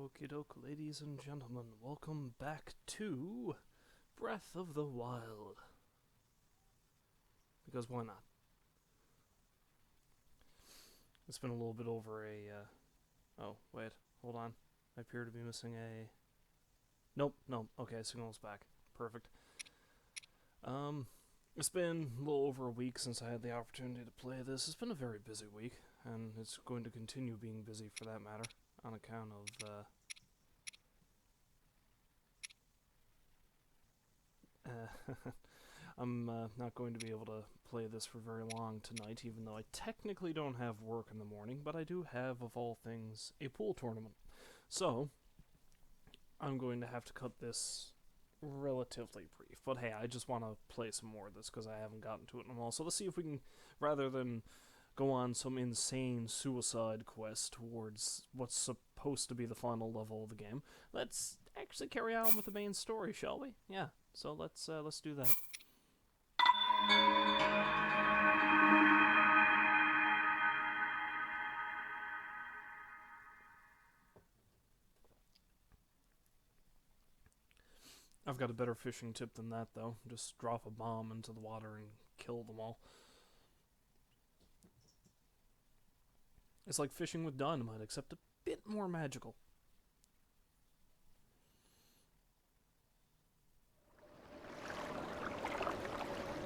Okie doke, ladies and gentlemen, welcome back to Breath of the Wild. Because why not? It's been a little bit over oh, wait, hold on. I appear to be missing a... Nope, okay, signal's back. Perfect. It's been a little over a week since I had the opportunity to play this. It's been a very busy week, and it's going to continue being busy for that matter, on account of, I'm not going to be able to play this for very long tonight, even though I technically don't have work in the morning, but I do have, of all things, a pool tournament. So, I'm going to have to cut this relatively brief. But hey, I just want to play some more of this because I haven't gotten to it in a while. So let's see if we can, rather than go on some insane suicide quest towards what's supposed to be the final level of the game, let's actually carry on with the main story, shall we? Yeah, so let's do that. I've got a better fishing tip than that, though. Just drop a bomb into the water and kill them all. It's like fishing with dynamite, except a bit more magical.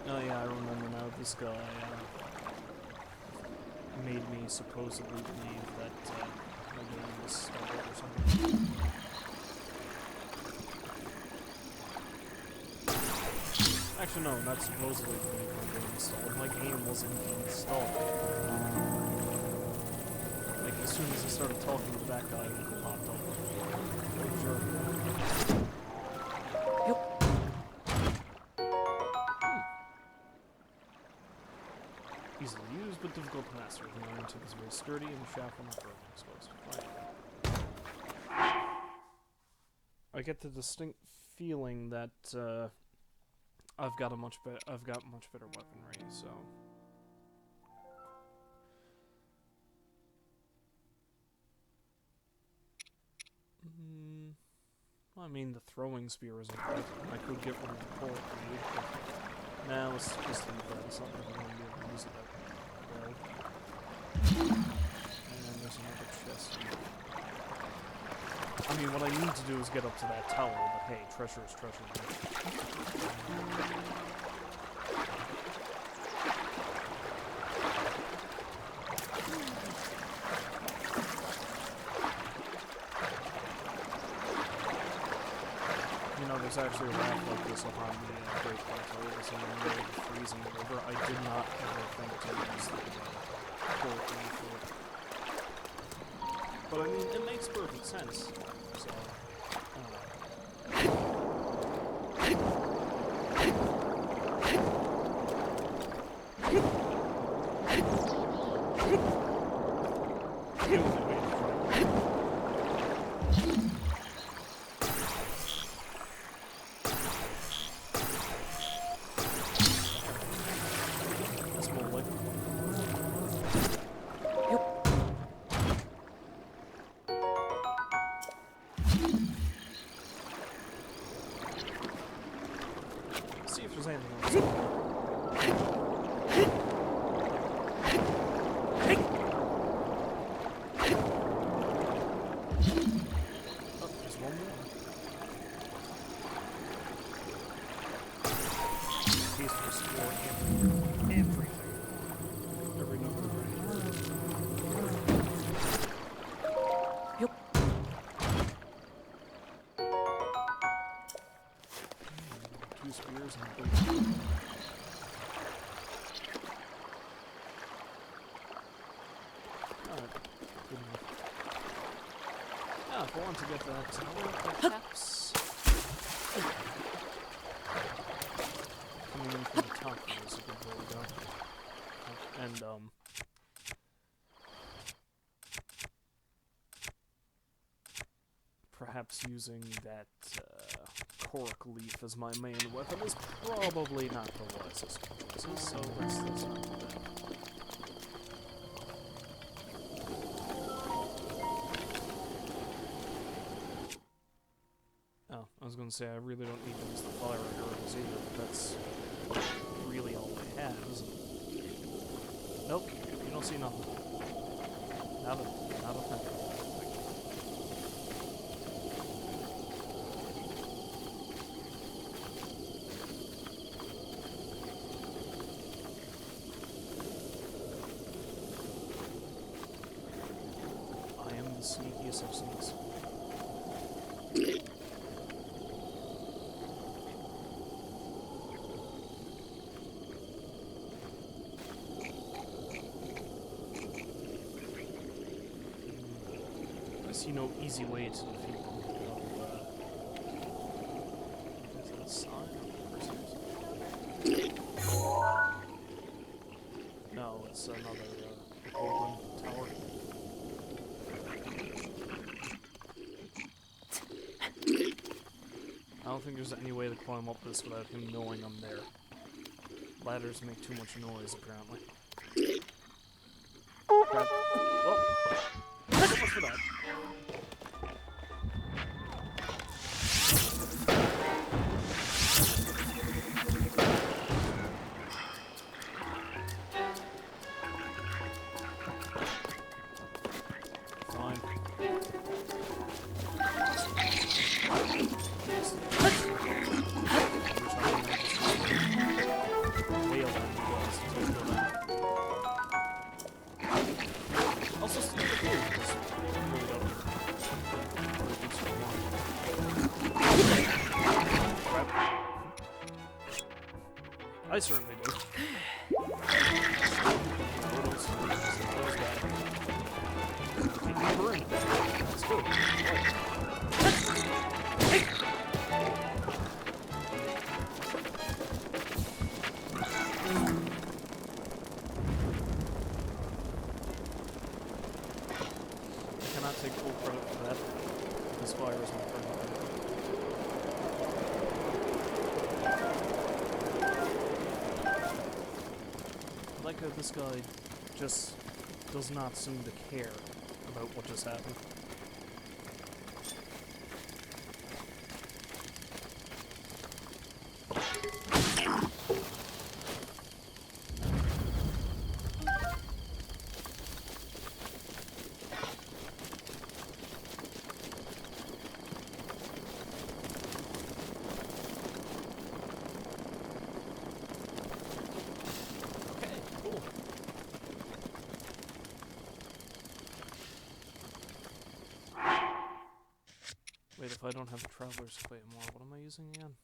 Oh yeah, I remember now. This guy made me supposedly believe that my game was stalled or something. Actually, no, not supposedly believe my game was stalled. My game wasn't even stalled. Like, as soon as I started talking to that guy, it popped up. Oh, sure. Yep. Easily used, but difficult to master. The iron tip is very sturdy, and the shaft will not broken exposed. Right. I get the distinct feeling that I've got much better weaponry, so. I mean, the throwing spear isn't bad. I could get rid of the pole grenade, but nah, let's just leave that. It's not like I'm going to be able to use it that well. And then there's another chest here. I mean, what I need to do is get up to that tower, but hey, treasure is treasure. You know, there's actually a raft like this up on the Great Plateau, this in the middle of the freezing river. I did not ever think to use the port for it. But I mean, it makes perfect sense. So, see if there's anything else. Oh, there's one more. These will explore everything. Every number right here. Yep. Two spears and a big... Alright, good enough. Yeah, if I want to get that tower, perhaps... Coming in from the top is a good way to go. And, perhaps using that, cork leaf as my main weapon is probably not the wisest of choices, so let's not do that. gonna say I really don't need to use the fire arrows either, but that's really all I have, isn't it? Nope, you don't see nothing. Not a thing. I am the sneakiest of sneaks. I see no easy way to defeat them. Is that a sign or no, it's another golden tower. I don't think there's any way to climb up this without him knowing I'm there. Ladders make too much noise, apparently. Crap. Well, so much for that. Fine. Also, stick the food, because I really don't. Crap. I certainly do. That's good. I cannot take full credit for that. This fire is my friend. I like how this guy just does not seem to care about what just happened. Wait, if I don't have the Traveler's Clay anymore, what am I using again?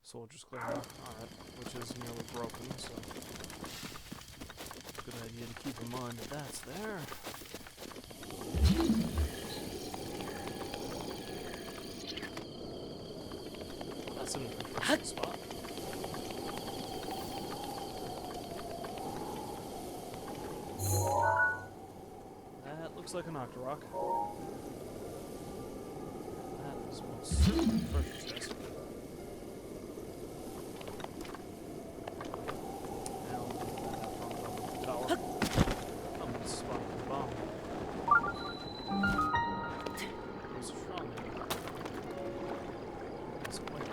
Soldier's Clay. Alright, which is nearly broken, so... Good idea to keep in mind that that's there. That's an interesting spot. That looks like an Octorok. That is most certainly treasure chest. Now, that tower. I'm gonna spot the bomb. There's a strong there. That's quite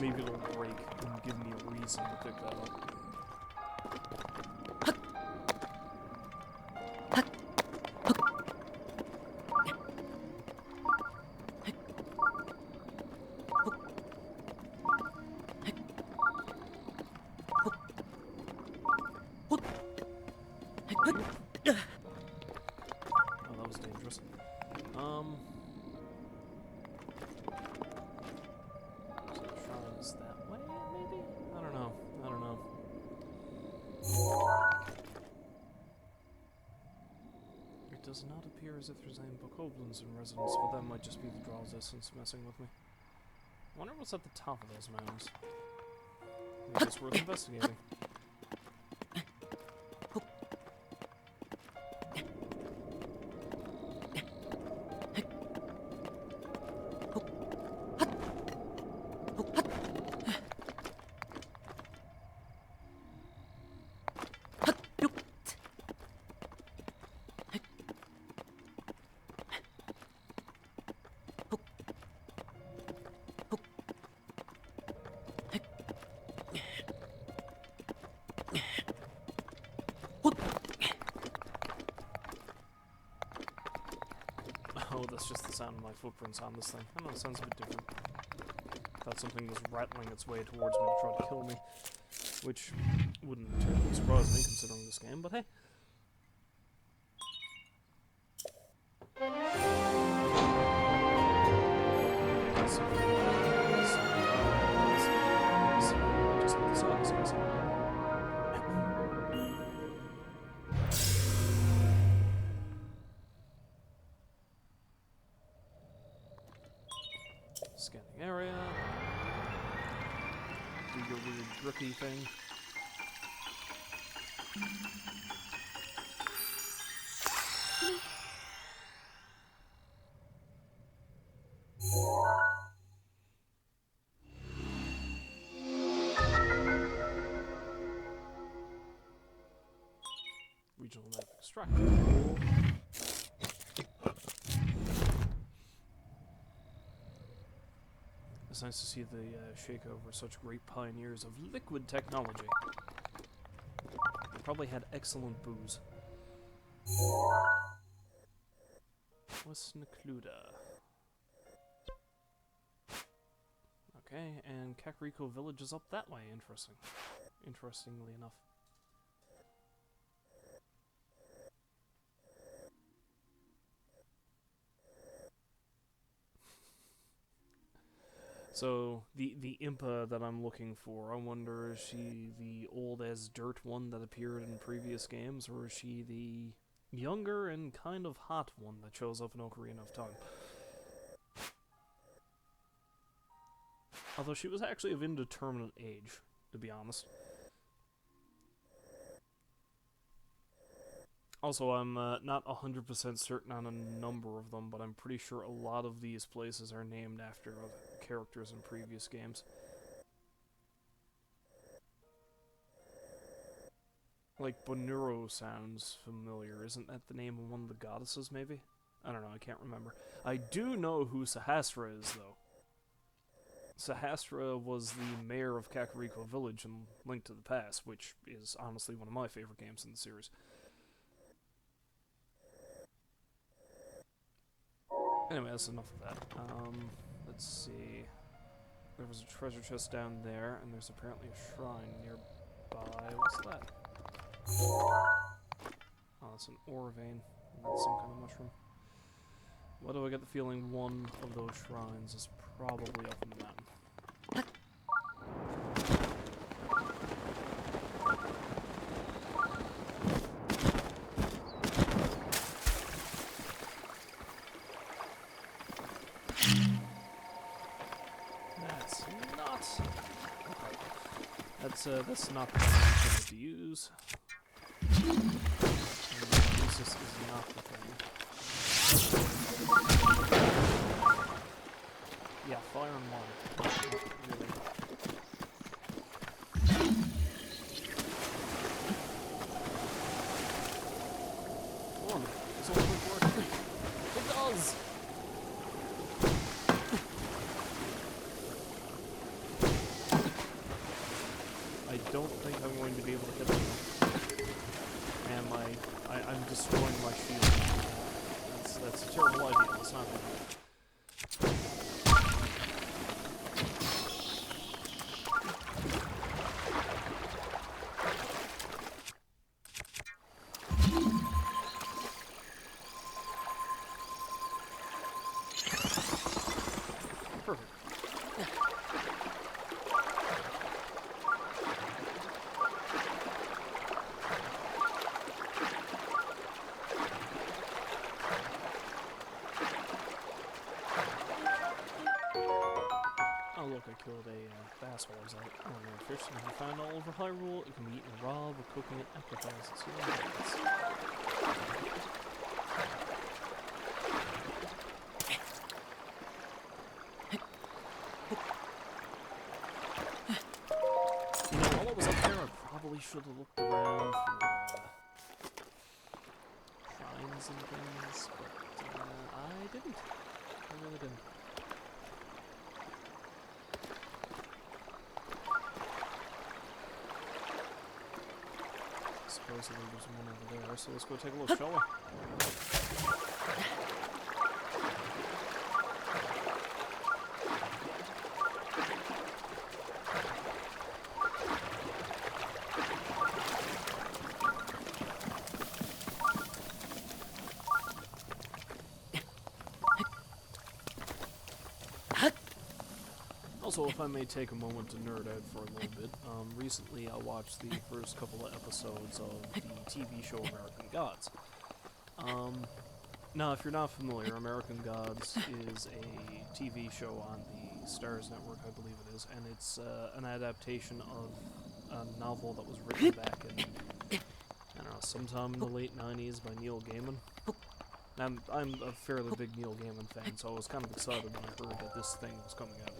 maybe it'll break and give me a reason to pick that up. Oh, that was dangerous. Is that way, maybe? I don't know. It does not appear as if there's any bokoblins in residence, but that might just be the draw distance messing with me. I wonder what's at the top of those mountains. Maybe it's worth investigating. Oh, that's just the sound of my footprints on this thing. I know it sounds a bit different. Thought something was rattling its way towards me to try to kill me. Which wouldn't terribly surprise me, considering this game, but hey. Scanning area. Do your weird drippy thing. Regional map extracted. It's nice to see the Shaco were such great pioneers of liquid technology. They probably had excellent booze. What's Necluda? Okay, and Kakariko Village is up that way. Interesting. Interestingly enough. So, the Impa that I'm looking for, I wonder, is she the old-as-dirt one that appeared in previous games, or is she the younger and kind of hot one that shows up in Ocarina of Time? Although she was actually of indeterminate age, to be honest. Also, I'm not 100% certain on a number of them, but I'm pretty sure a lot of these places are named after characters in previous games. Like, Bonuro sounds familiar. Isn't that the name of one of the goddesses, maybe? I don't know, I can't remember. I do know who Sahasra is, though. Sahasra was the mayor of Kakariko Village in Link to the Past, which is honestly one of my favorite games in the series. Anyway, that's enough of that. Let's see. There was a treasure chest down there, and there's apparently a shrine nearby. What's that? Oh, that's an ore vein. That's some kind of mushroom. Why do I get the feeling one of those shrines is probably up in the mountain? That's not the one I'm intended to use. And this is not the thing. Yeah, fire and water. Not really. Come on, this will work. It does! I don't think I'm going to be able to hit them. And I'm destroying my shield. That's a terrible idea. It's not good. Perfect. fish that can be found all over Hyrule. It can be eaten raw, but cooking it amplifies its healing benefits. You know, while I was up there, I probably should have looked around for shrines and things, but I didn't. I really didn't. Supposedly there's one over there, so let's go take a look, shall we? Also, if I may take a moment to nerd out for a little bit, recently I watched the first couple of episodes of the TV show American Gods. Now, if you're not familiar, American Gods is a TV show on the Starz Network, I believe it is, and it's an adaptation of a novel that was written back in, I don't know, sometime in the late 90s by Neil Gaiman. I'm a fairly big Neil Gaiman fan, so I was kind of excited when I heard that this thing was coming out.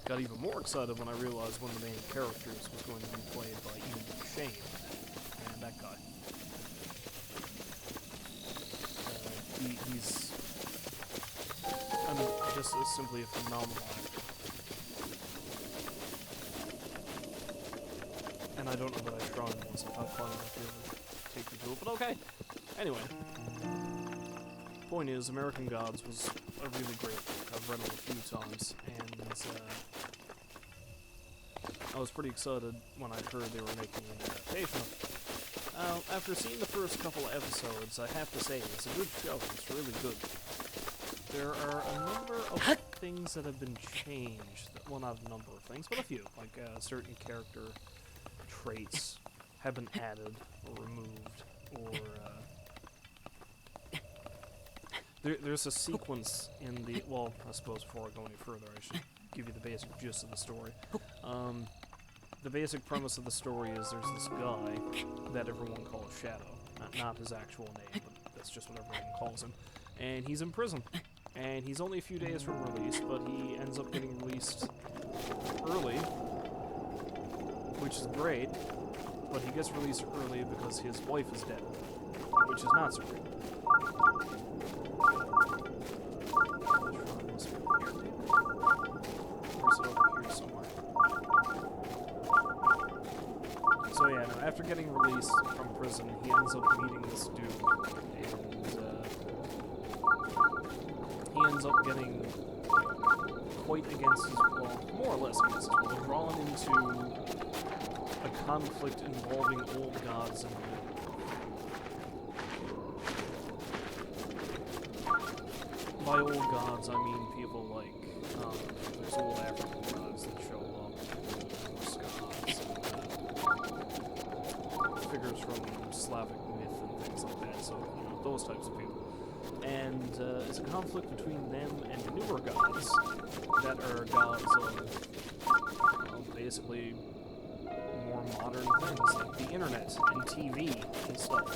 Got even more excited when I realized one of the main characters was going to be played by Ian McShane, and that guy. He's just simply a phenomenal actor. And I don't know that I tried once. I thought fun enough to be able to take you to it, but okay. Anyway. Point is, American Gods was a really great book. I've read it a few times, and I was pretty excited when I heard they were making an adaptation of it. After seeing the first couple of episodes, I have to say, it's a good show. It's really good. There are a number of things that have been changed. Well, not a number of things, but a few. Like, certain character traits have been added or removed, or there's a sequence in the, well, I suppose before I go any further, I should give you the basic gist of the story. The basic premise of the story is there's this guy that everyone calls Shadow. Not his actual name, but that's just what everyone calls him. And he's in prison. And he's only a few days from release, but he ends up getting released early, which is great, but he gets released early because his wife is dead, which is not so great. So yeah, no, after getting released from prison, he ends up meeting this dude, and he ends up getting quite against his will, more or less against his will, drawn into a conflict involving old gods and new. By old gods, I mean people like, there's old African gods that show up, Norse gods, and figures from Slavic myth and things like that, so, you know, those types of people. And it's a conflict between them and the newer gods, that are gods of, basically more modern things, like the internet and TV and stuff.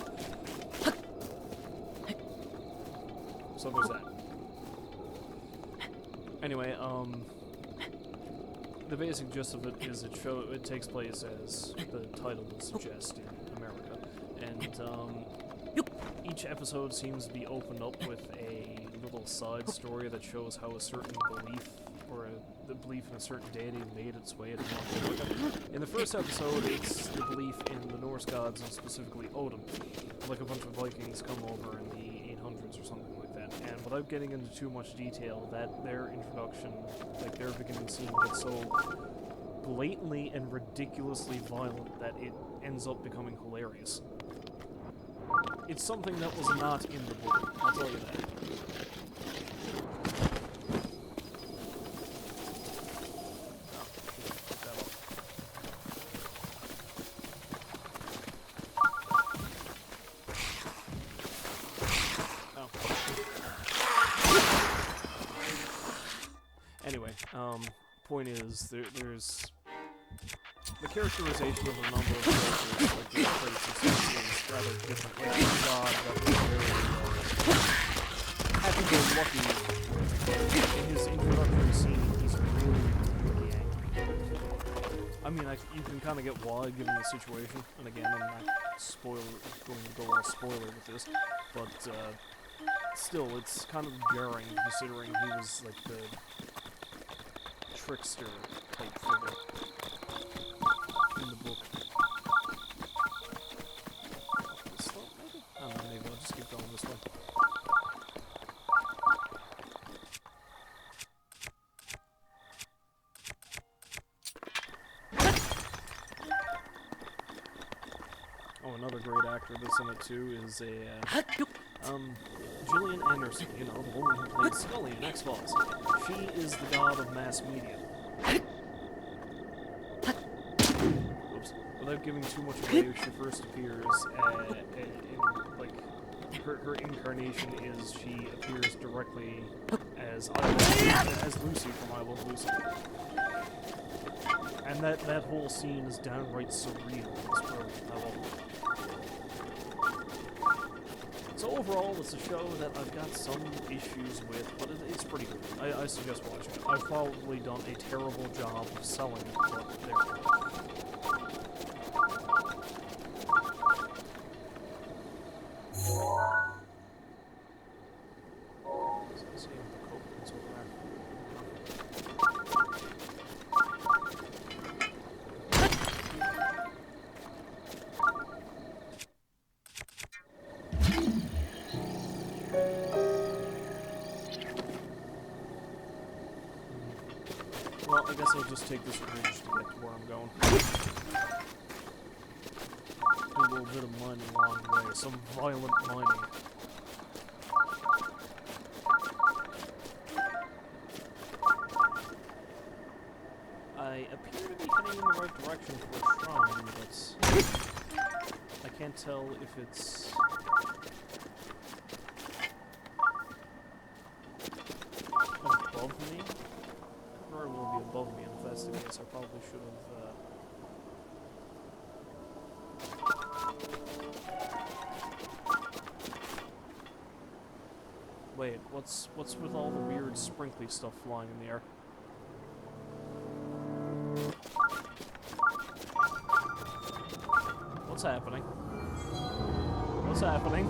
So there's that. Anyway, the basic gist of it is it takes place, as the title would suggest, in America, and each episode seems to be opened up with a little side story that shows how a certain belief, or the belief in a certain deity, made its way into North America. In the first episode, it's the belief in the Norse gods, and specifically Odin. Like a bunch of Vikings come over in the 800s or something like that. And without getting into too much detail, that their introduction, like their beginning scene, gets so blatantly and ridiculously violent that it ends up becoming hilarious. It's something that was not in the book, I'll tell you that. Anyway, point is, there's the characterization of a number of characters, like the traits and stuff, is rather different. Like God, that was very happy-go-lucky. In his introductory scene, he's really, really angry. I mean, you can kind of get why, given the situation. And again, I'm not going to go all spoiler with this, but still, it's kind of jarring, considering he was like the trickster type figure in the book. This way, maybe? I don't know, maybe I'll just keep going this way. Oh, another great actor that's in it too is Gillian Anderson, you know, the woman who played Scully in X-Files. She is the god of mass media. Oops. Without giving too much away, she first appears like, her incarnation is she appears directly as Lucy from I Love Lucy. And that whole scene is downright surreal. It's brilliant. I love it. So overall, it's a show that I've got some issues with, but it's pretty good. I suggest watching it. I've probably done a terrible job of selling it, but there we go. Well, I guess I'll just take this bridge to get to where I'm going. Do a little bit of mining along the way, some violent mining. I appear to be heading in the right direction for a shrine, but I can't tell if it's... above me? Or it will be above me, and if that's the case, I probably should have, Wait, what's with all the weird sprinkly stuff flying in the air? What's happening? What's happening?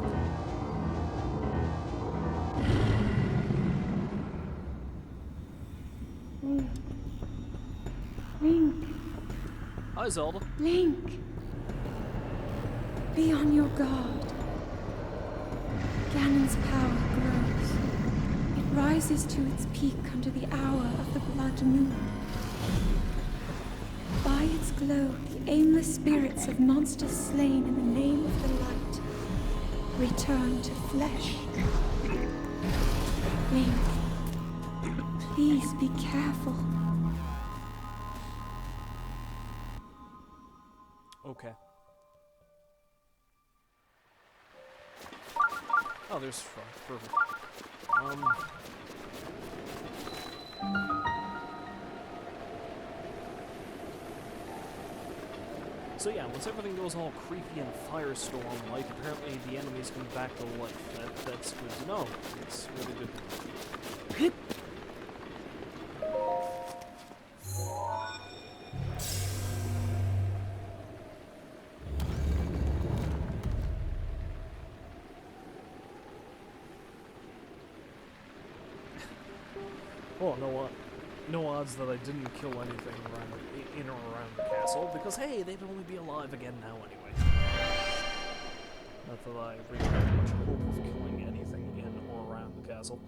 Link. Hi, Zelda. Link. Be on your guard. Ganon's power grows. It rises to its peak under the hour of the blood moon. By its glow, the aimless spirits of monsters slain in the name of the light return to flesh. Link, please be careful. Okay. Oh, there's front. Perfect. So yeah, once everything goes all creepy and firestorm-like, apparently the enemies come back to life. That's good to know. It's really good. Oh, no odds that I didn't kill anything in or around the castle, because hey, they'd only be alive again now anyway. Not that I really have much hope of killing anything in or around the castle.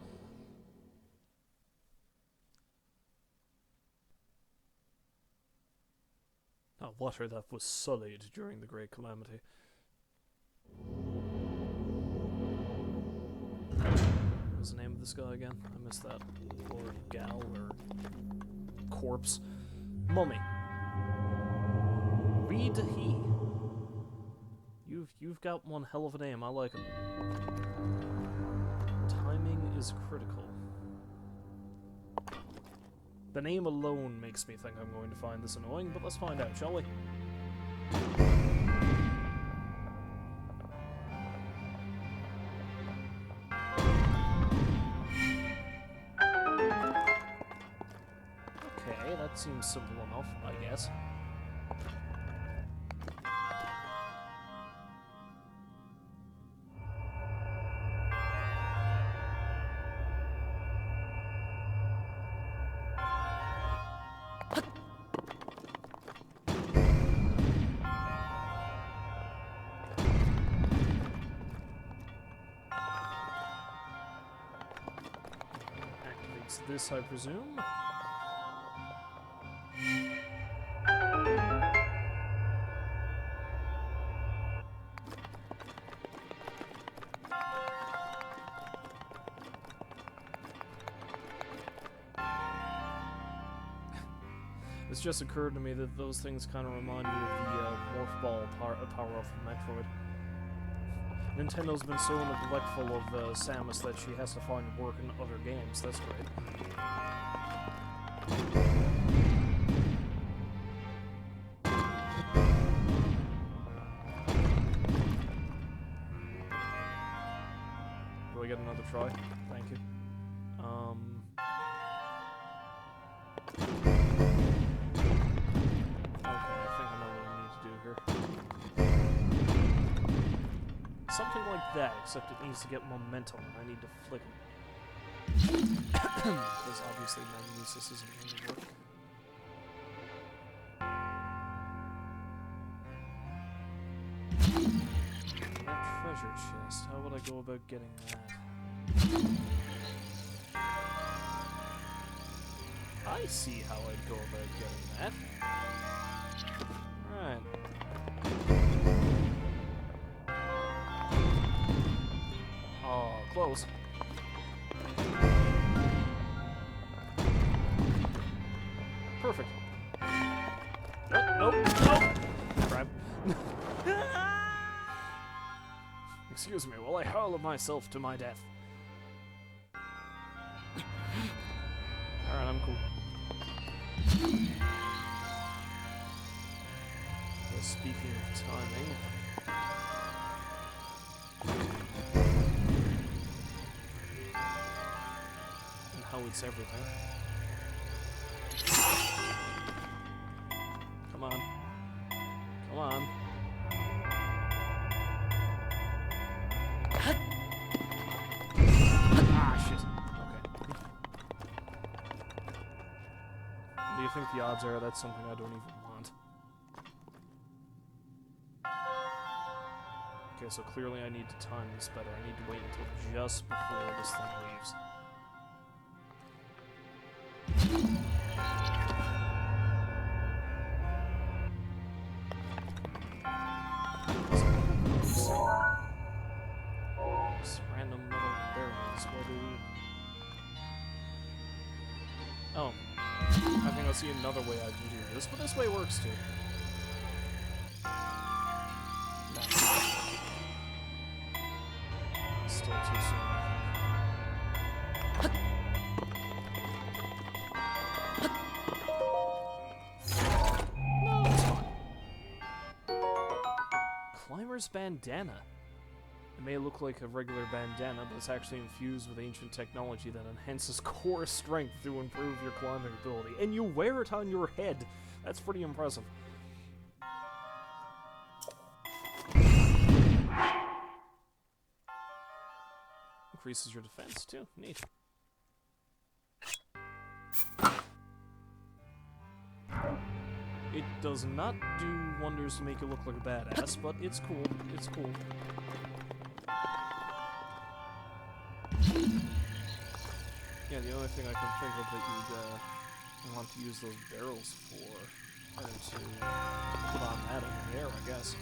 A water that was sullied during the Great Calamity. What was the name of this guy again? I missed that. Or gal, or corpse. Mummy. Reed he. You've got one hell of a name. I like it. Timing is critical. The name alone makes me think I'm going to find this annoying, but let's find out, shall we? Okay, that seems simple enough, I guess. Activates this, I presume. It's just occurred to me that those things kind of remind me of the Morph Ball power-up from Metroid. Nintendo has been so neglectful of Samus that she has to find work in other games. That's great. Do I get another try? Thank you. Something like that, except it needs to get momentum, and I need to flick it. Because obviously magnesis isn't going to work. That treasure chest, how would I go about getting that? I see how I'd go about getting that. Right. Oh, close. Perfect. Nope. Crap. Excuse me while I hurl myself to my death. Alright, I'm cool. Well, speaking of timing... how it's everything. Come on. Come on. Ah, shit. Okay. Do you think the odds are that's something I don't even want? Okay, so clearly I need to time this better. I need to wait until just before this thing leaves. Just random little barrels. What do... Oh. I think I'll see another way I can do this, but this way works too. No. Still too soon, I think. No, it's fine. Climber's bandana. It may look like a regular bandana, but it's actually infused with ancient technology that enhances core strength to improve your climbing ability. And you wear it on your head. That's pretty impressive. Increases your defense, too. Neat. It does not do wonders to make you look like a badass, but it's cool. It's cool. Yeah, the only thing I can think of that you'd want to use those barrels for are to put on that in the air, I guess.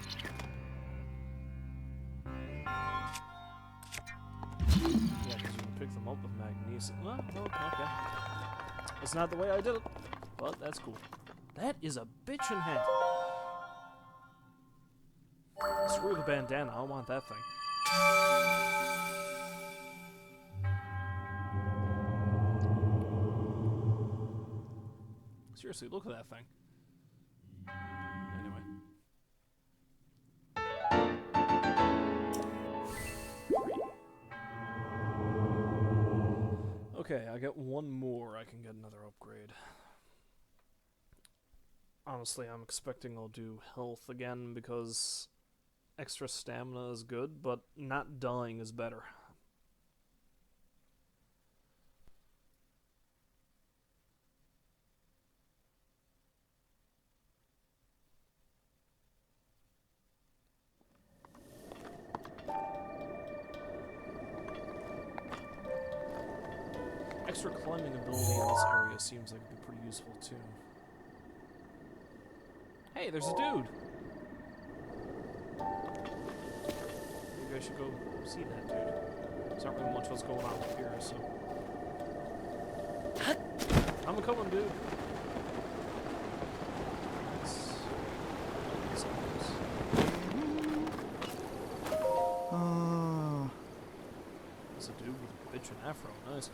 Yeah, because you can pick them up with magnesia. Well, okay. It's not the way I did it, but that's cool. That is a bitchin' head. Screw the bandana, I want that thing. seriously, look at that thing. Anyway. Okay, I get one more, I can get another upgrade. Honestly, I'm expecting I'll do health again because extra stamina is good, but not dying is better. Extra climbing ability in this area seems like it'd be pretty useful too. Hey, there's a dude! Maybe I should go see that dude. There's not really much what's going on up here, so... I'm a coming, dude! There's a dude with a bitchin' afro, nice.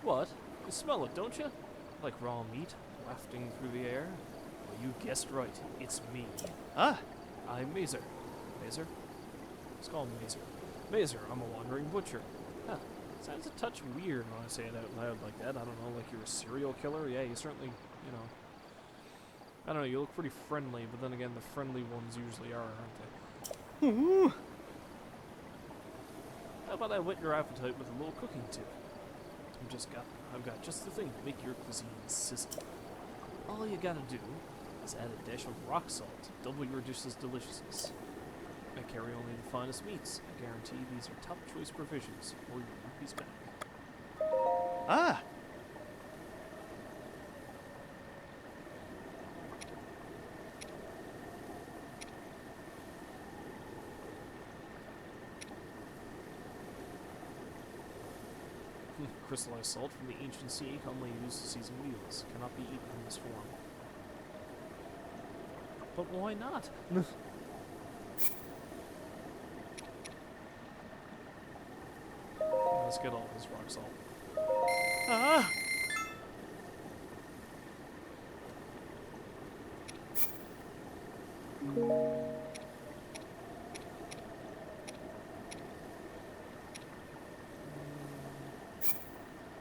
What? You smell it, don't you? Like raw meat wafting through the air? Well, you guessed right. It's me. Ah! I'm Mazer. Mazer? Let's call him Mazer. Mazer, I'm a wandering butcher. Huh. Sounds a touch weird when I say it out loud like that. I don't know, like you're a serial killer? Yeah, you certainly, you know... I don't know, you look pretty friendly, but then again, the friendly ones usually are, aren't they? Ooh. How about I whet your appetite with a little cooking tip? I've got just the thing to make your cuisine sizzle. All you gotta do is add a dash of rock salt to double your dish's deliciousness. I carry only the finest meats. I guarantee these are top choice provisions, or you won't be spending. Ah! Crystallized salt from the ancient sea, commonly used to season meals, cannot be eaten in this form. But why not? Let's get all this rock salt. Ah!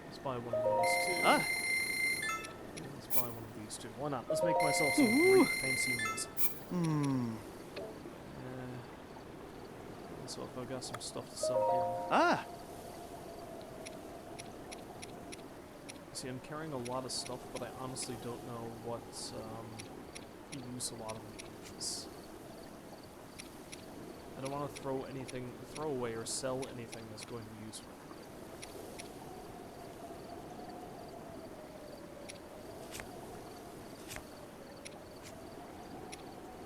Let's buy one of those too. Ah! Let's buy one of these too. Why not? Let's make myself some great fancy meals. So if I've got some stuff to sell here. Ah! See, I'm carrying a lot of stuff, but I honestly don't know what use a lot of it is. I don't want to throw away or sell anything that's going to be useful.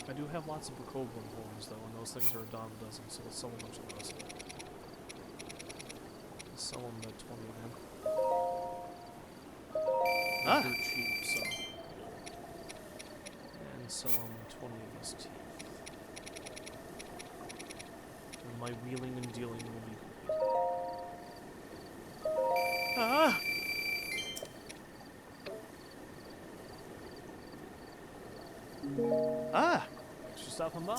I do have lots of Bokoblin horns, though, and those things are a dime a dozen, so let's sell a bunch of those. Let's sell them at 20 then. Ah! They're cheap, so. And sell them 20 of these teeth. And my wheeling and dealing will be complete. Ah! Ah! Thanks for stopping by.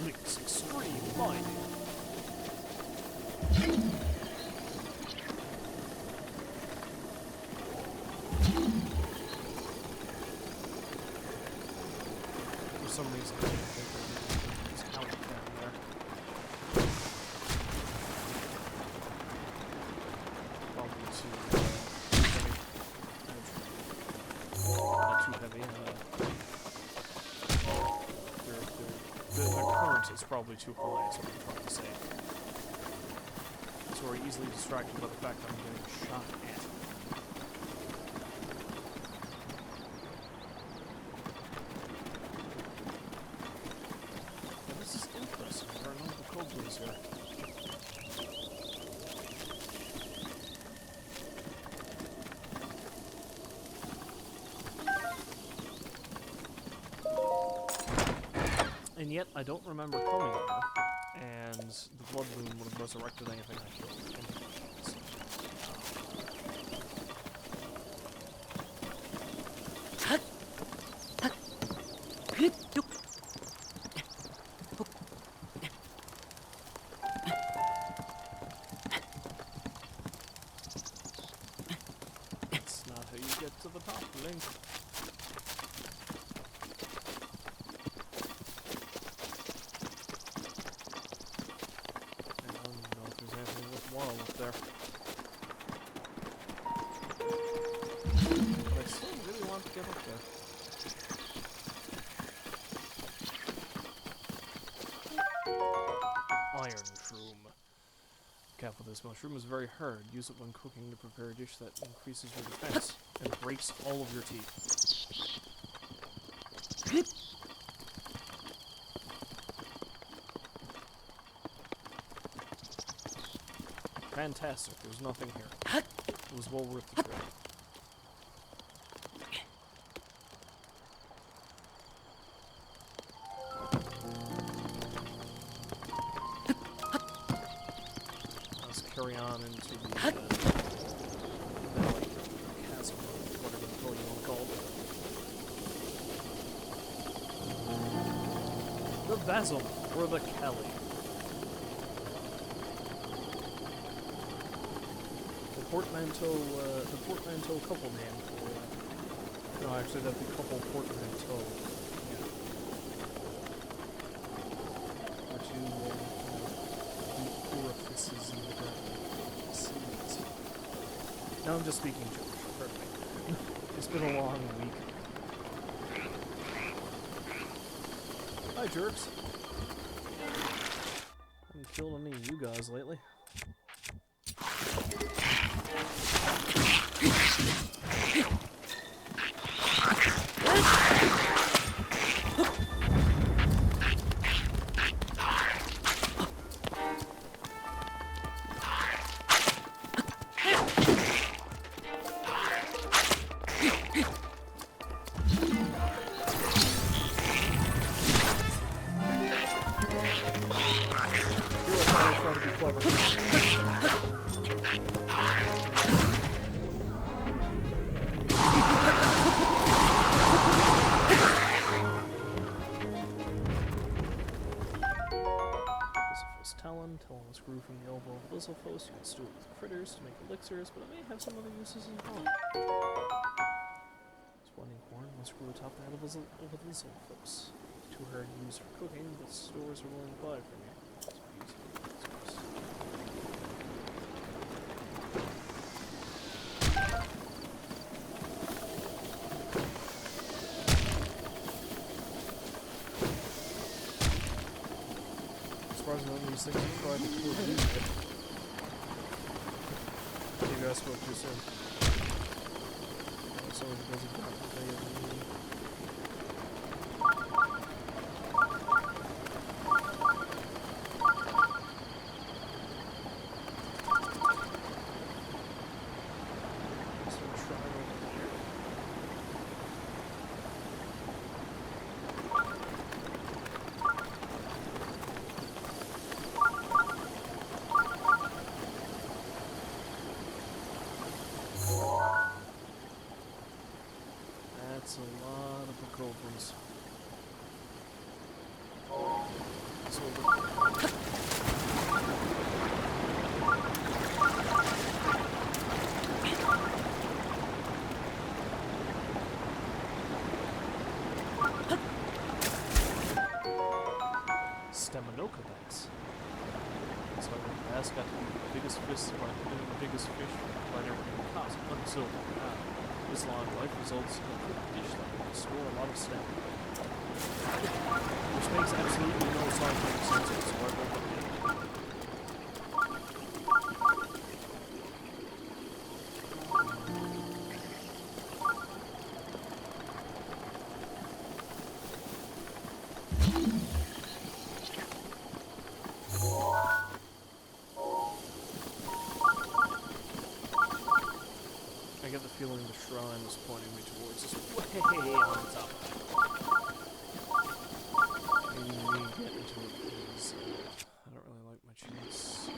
Link's extreme binding. For some reason, I don't think there's out down there. Probably too heavy. Not too heavy. The current is probably too high, is what I'm trying to say. This who are easily distracted by the fact that I'm getting shot at. Yeah, this is interesting. There are no Bakoblies here. And yet, I don't remember coming here, and the blood moon would have resurrected anything I killed. That's not how you get to the top, Link. There. But I still really want to get up there. Iron shroom. Careful, this mushroom is very hard. Use it when cooking to prepare a dish that increases your defense and breaks all of your teeth. Fantastic, there's nothing here. It was well worth the trip. Let's carry on into the valley, chasm, whatever the hell you want to call it. The Basil, or the Kelly. The portmanteau couple name for that. No, actually that'd be couple portmanteau. Yeah. Or two deep orifices in the ground. Seas. Now I'm just speaking Jewish, pardon me. It's been a long week. Hi, jerks. Haven't killed any of you guys lately. Talons grew from the elbow of Lizalfos. You can store it with critters to make elixirs, but it may have some other uses as well. Spawning corn must grow atop the head of Lizalfos. Too hard to use for cooking, but stores are willing to buy from you. These things are trying to kill you. Maybe I spoke too soon. So it doesn't me. So try over here. That's a lot of Bakoblies. Staminoka bats. So the bass got to be the biggest fish by never being caught until now. This long life results in a quick dish that will store a lot of stamina. Which makes absolutely no scientific sense whatsoever. pointing me towards is way on the top. Maybe me getting to it is, I don't really like my chance.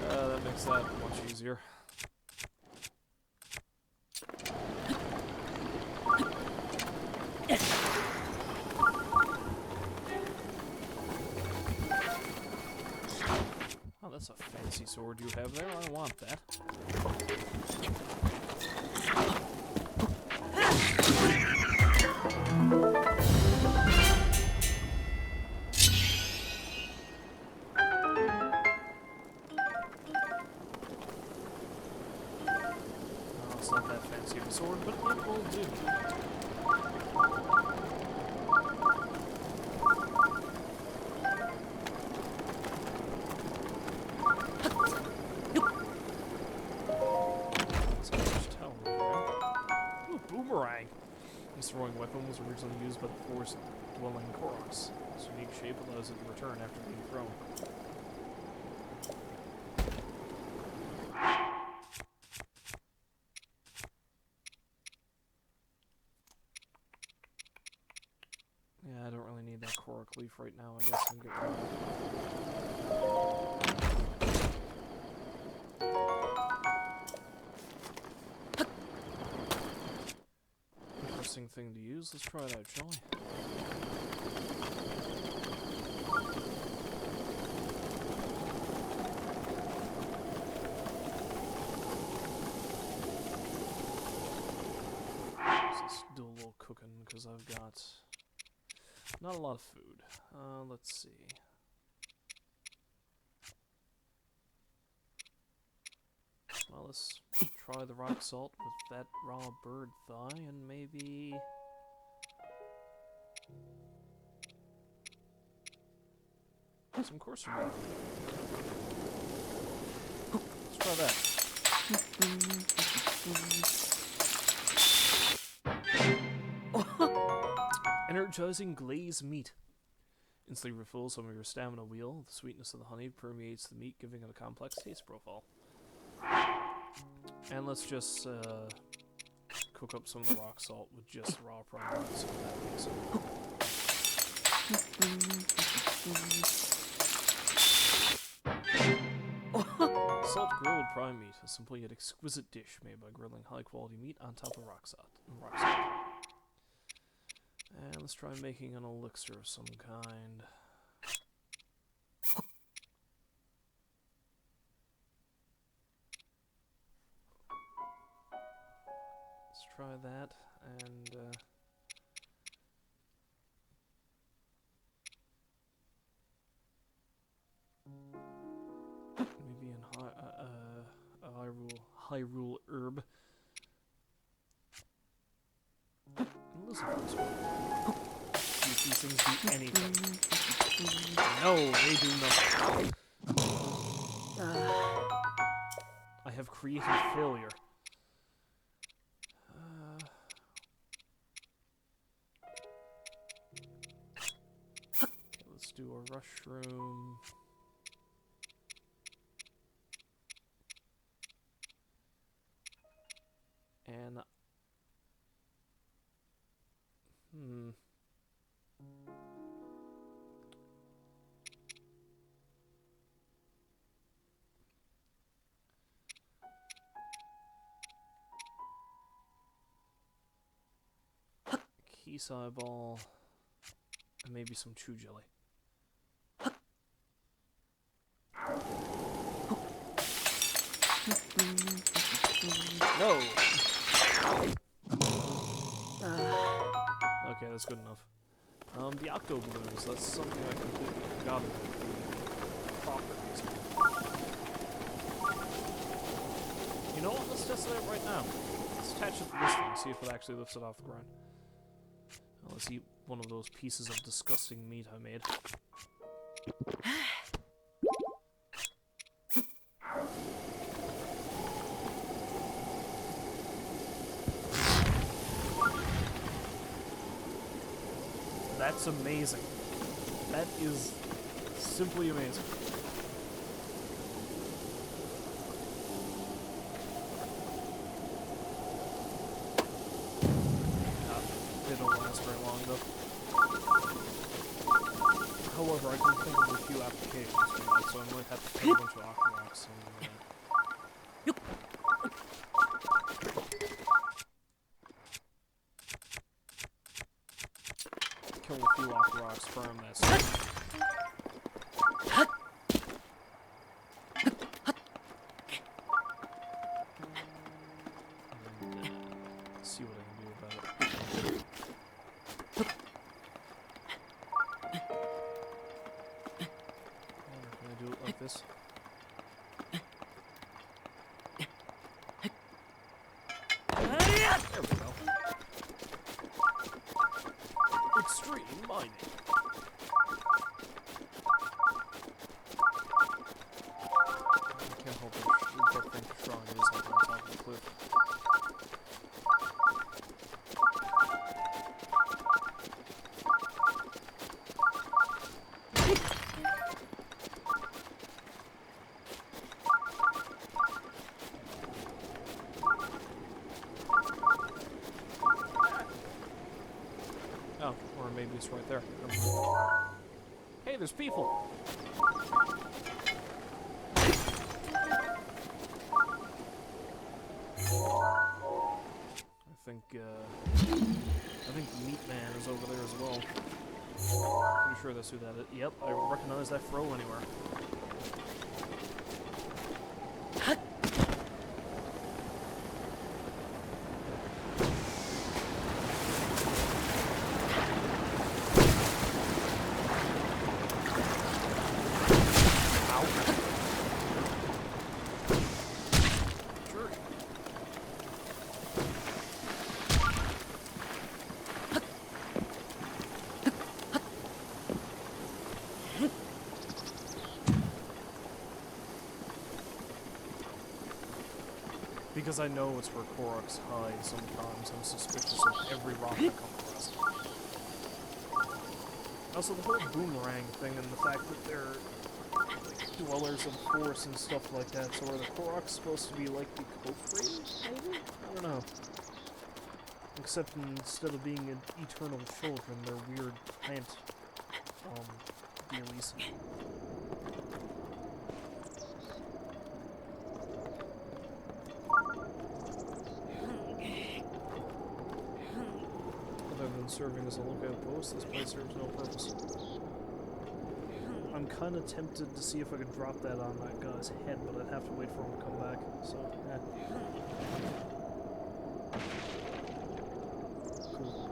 That makes that much easier. Oh, that's a fancy sword you have there. I want that. It's not that fancy of a sword, but it will do. That's a large tower over there. Ooh, boomerang! This throwing weapon was originally used by the forest-dwelling Koroks. Its unique shape allows it to return after being thrown. Yeah, I don't really need that Korok leaf right now. I guess I'm getting interesting thing to use. Let's try it out, shall we? Let's do a little cooking because I've got not a lot of food. Let's see. Well, let's try the rock salt with that raw bird thigh and maybe... some coarser meat. Let's try that. Energizing glazed meat. Instantly refills some of your stamina wheel. The sweetness of the honey permeates the meat, giving it a complex taste profile. And let's just cook up some of the rock salt with just raw prime meat, so that makes Salt grilled prime meat, a simple yet exquisite dish made by grilling high-quality meat on top of rock salt. And let's try making an elixir of some kind. Let's try that, and maybe an Hyrule herb. See if these things do anything. No, they do nothing. I have created failure. Okay, let's do a mushroom. And Keys eyeball, and maybe some chew jelly. No! Okay, that's good enough. The octo balloons, that's something I completely forgot about. Properties. You know what, let's test it out right now. Let's attach it to this thing, see if it actually lifts it off the ground. Now, let's eat one of those pieces of disgusting meat I made. That's amazing. That is simply amazing. They don't last very long, though. However, I can think of a few applications for that, so I might have to put a bunch of aquarocks and kill a few aquarocks, burn that stuff. See what I can do about it. Can I do it like this? There we go. Extreme mining. I can't help it. That thing strong is like on top of the cliff. Oh, or maybe it's right there. Hey, there's people! I think the Meat Man is over there as well. Pretty sure that's who that is. Yep, I recognize that throw anywhere. Because I know it's where Koroks hide sometimes, I'm suspicious of every rock I come across. Also, the whole boomerang thing and the fact that they're like, dwellers of force and stuff like that, so are the Koroks supposed to be like the co-creators, maybe? I don't know. Except instead of being eternal children, they're weird plant, dealies. Serving as a lookout post, this place serves no purpose. I'm kind of tempted to see if I could drop that on that guy's head, but I'd have to wait for him to come back, so, Cool.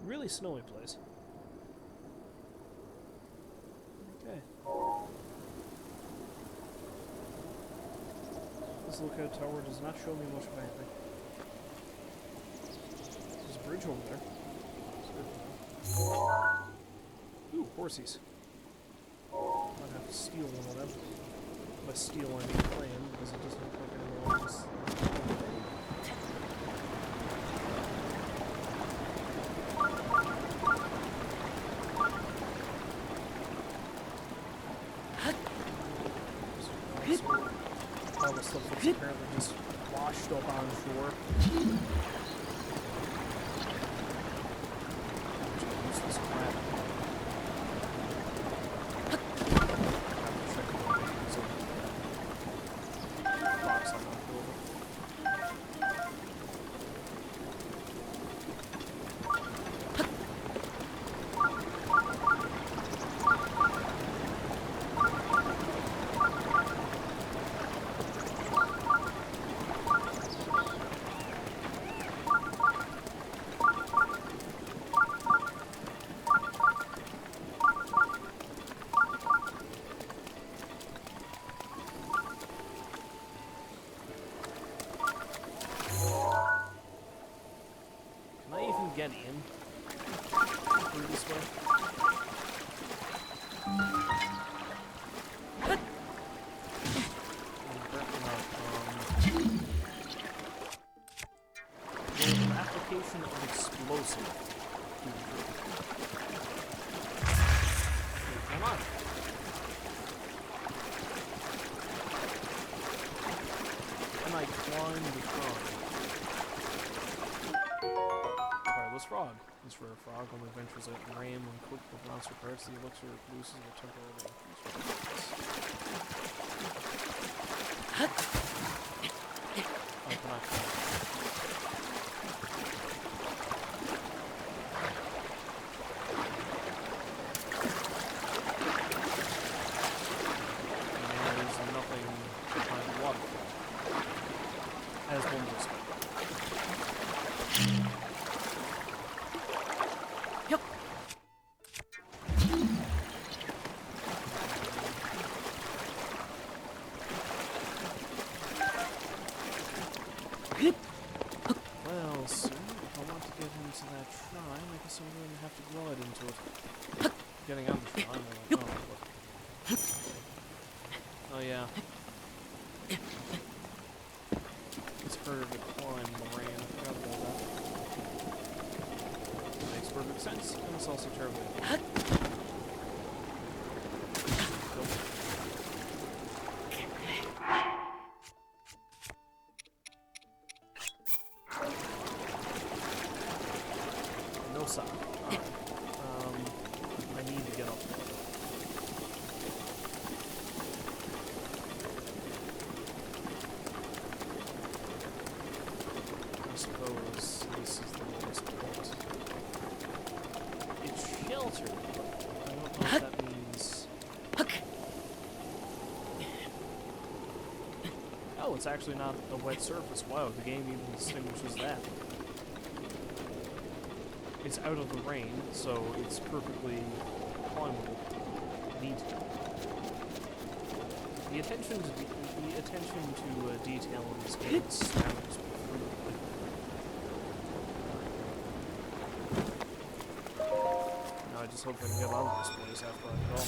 Really snowy place. Okay. This lookout tower does not show me much of anything. There's a bridge over there. Ooh, horsies. Might have to steal one of them. By steal, I mean claim, because it doesn't look like anyone else. All the stuff that's apparently just washed up on shore. Use this crap. Box on that building. get in through this way. An application of explosive. Come on. And I climb the frog. Fireless frog. This rare frog only ventures out in rain when cooked with monster parts. The elixir produces a temporarily increased I cannot climb. As one would expect. Yep. Well, sir, if I want to get into that shrine, I guess I'm going to have to glide into it. Getting out of the shrine, oh yeah. It's harder to climb the rain. I forgot about that. It makes perfect sense, and it's also terribly annoying. No sock. Alright. I need to get up there. I suppose this is the lowest point. It's sheltered, but I don't know if that means... Oh, it's actually not a wet surface. Wow, the game even distinguishes that. It's out of the rain, so it's perfectly climbable. Neat. The attention to detail in this game is astounds me. Now I just hope I can get out of this place after I go.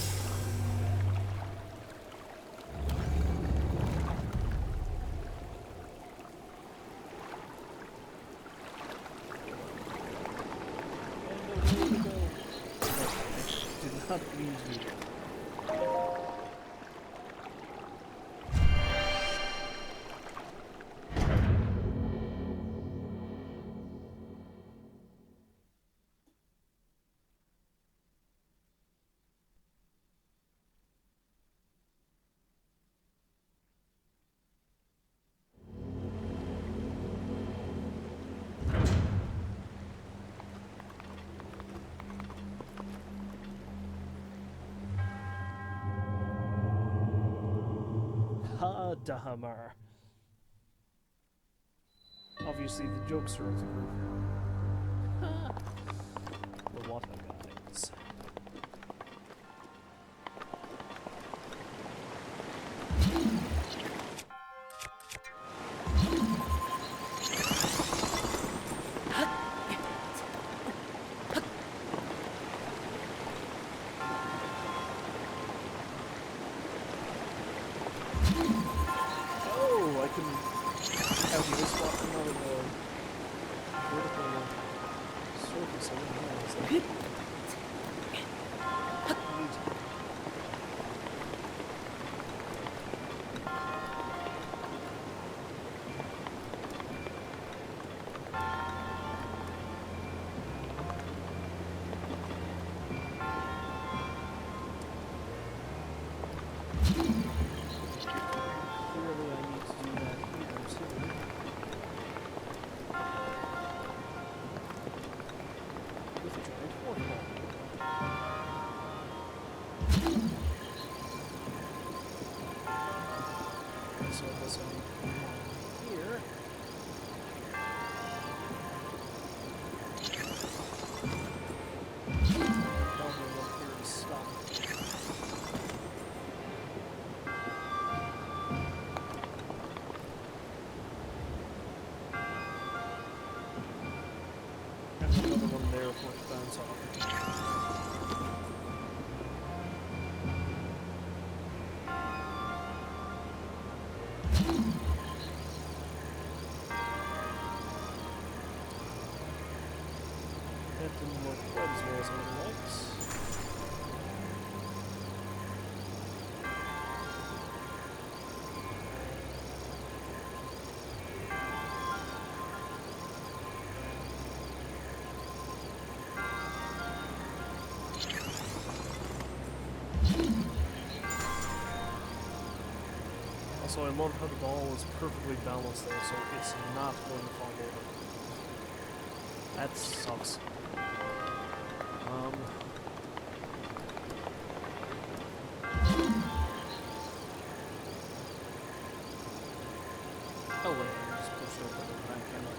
Did not mean to do that. Dahamar. Obviously, the jokes are of the group. The water guides. So this one here. Probably look here and stop. And another That didn't work quite as well as I would have liked. Also, I love how the ball is perfectly balanced there, so it's not going to fall over. That sucks. Oh wait, I just pushed over the back camera.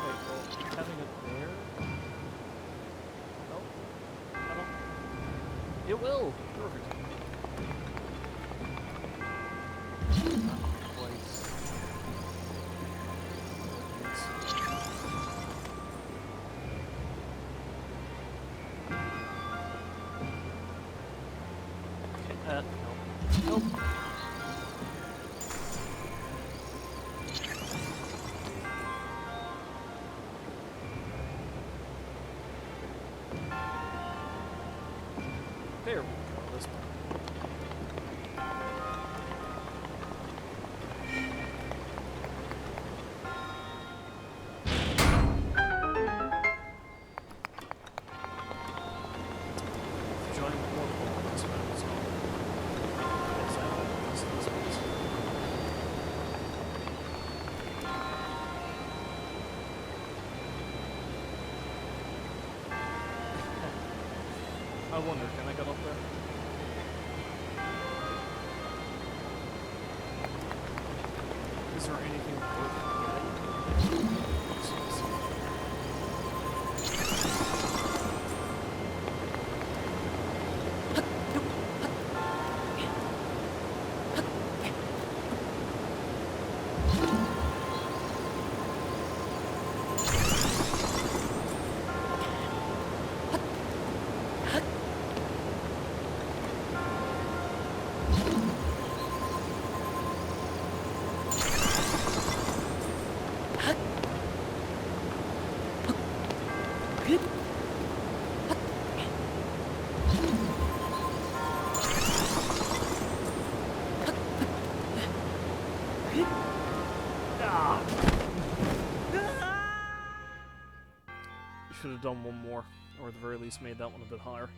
Wait, well, having it there? Nope. I don't... It will! Perfect. Not quite. Nope. Nope. There we go. This one. Join more this round as well. Yes, I will. This is I wonder, can I get up there? Is there anything worth getting? Should have done one more, or at the very least made that one a bit higher.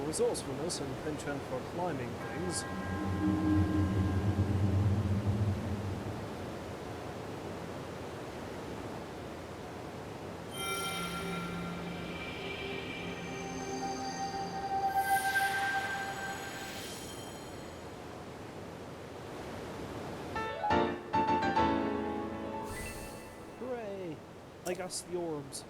resourcefulness and penchant for climbing things. Hooray! I got the orbs.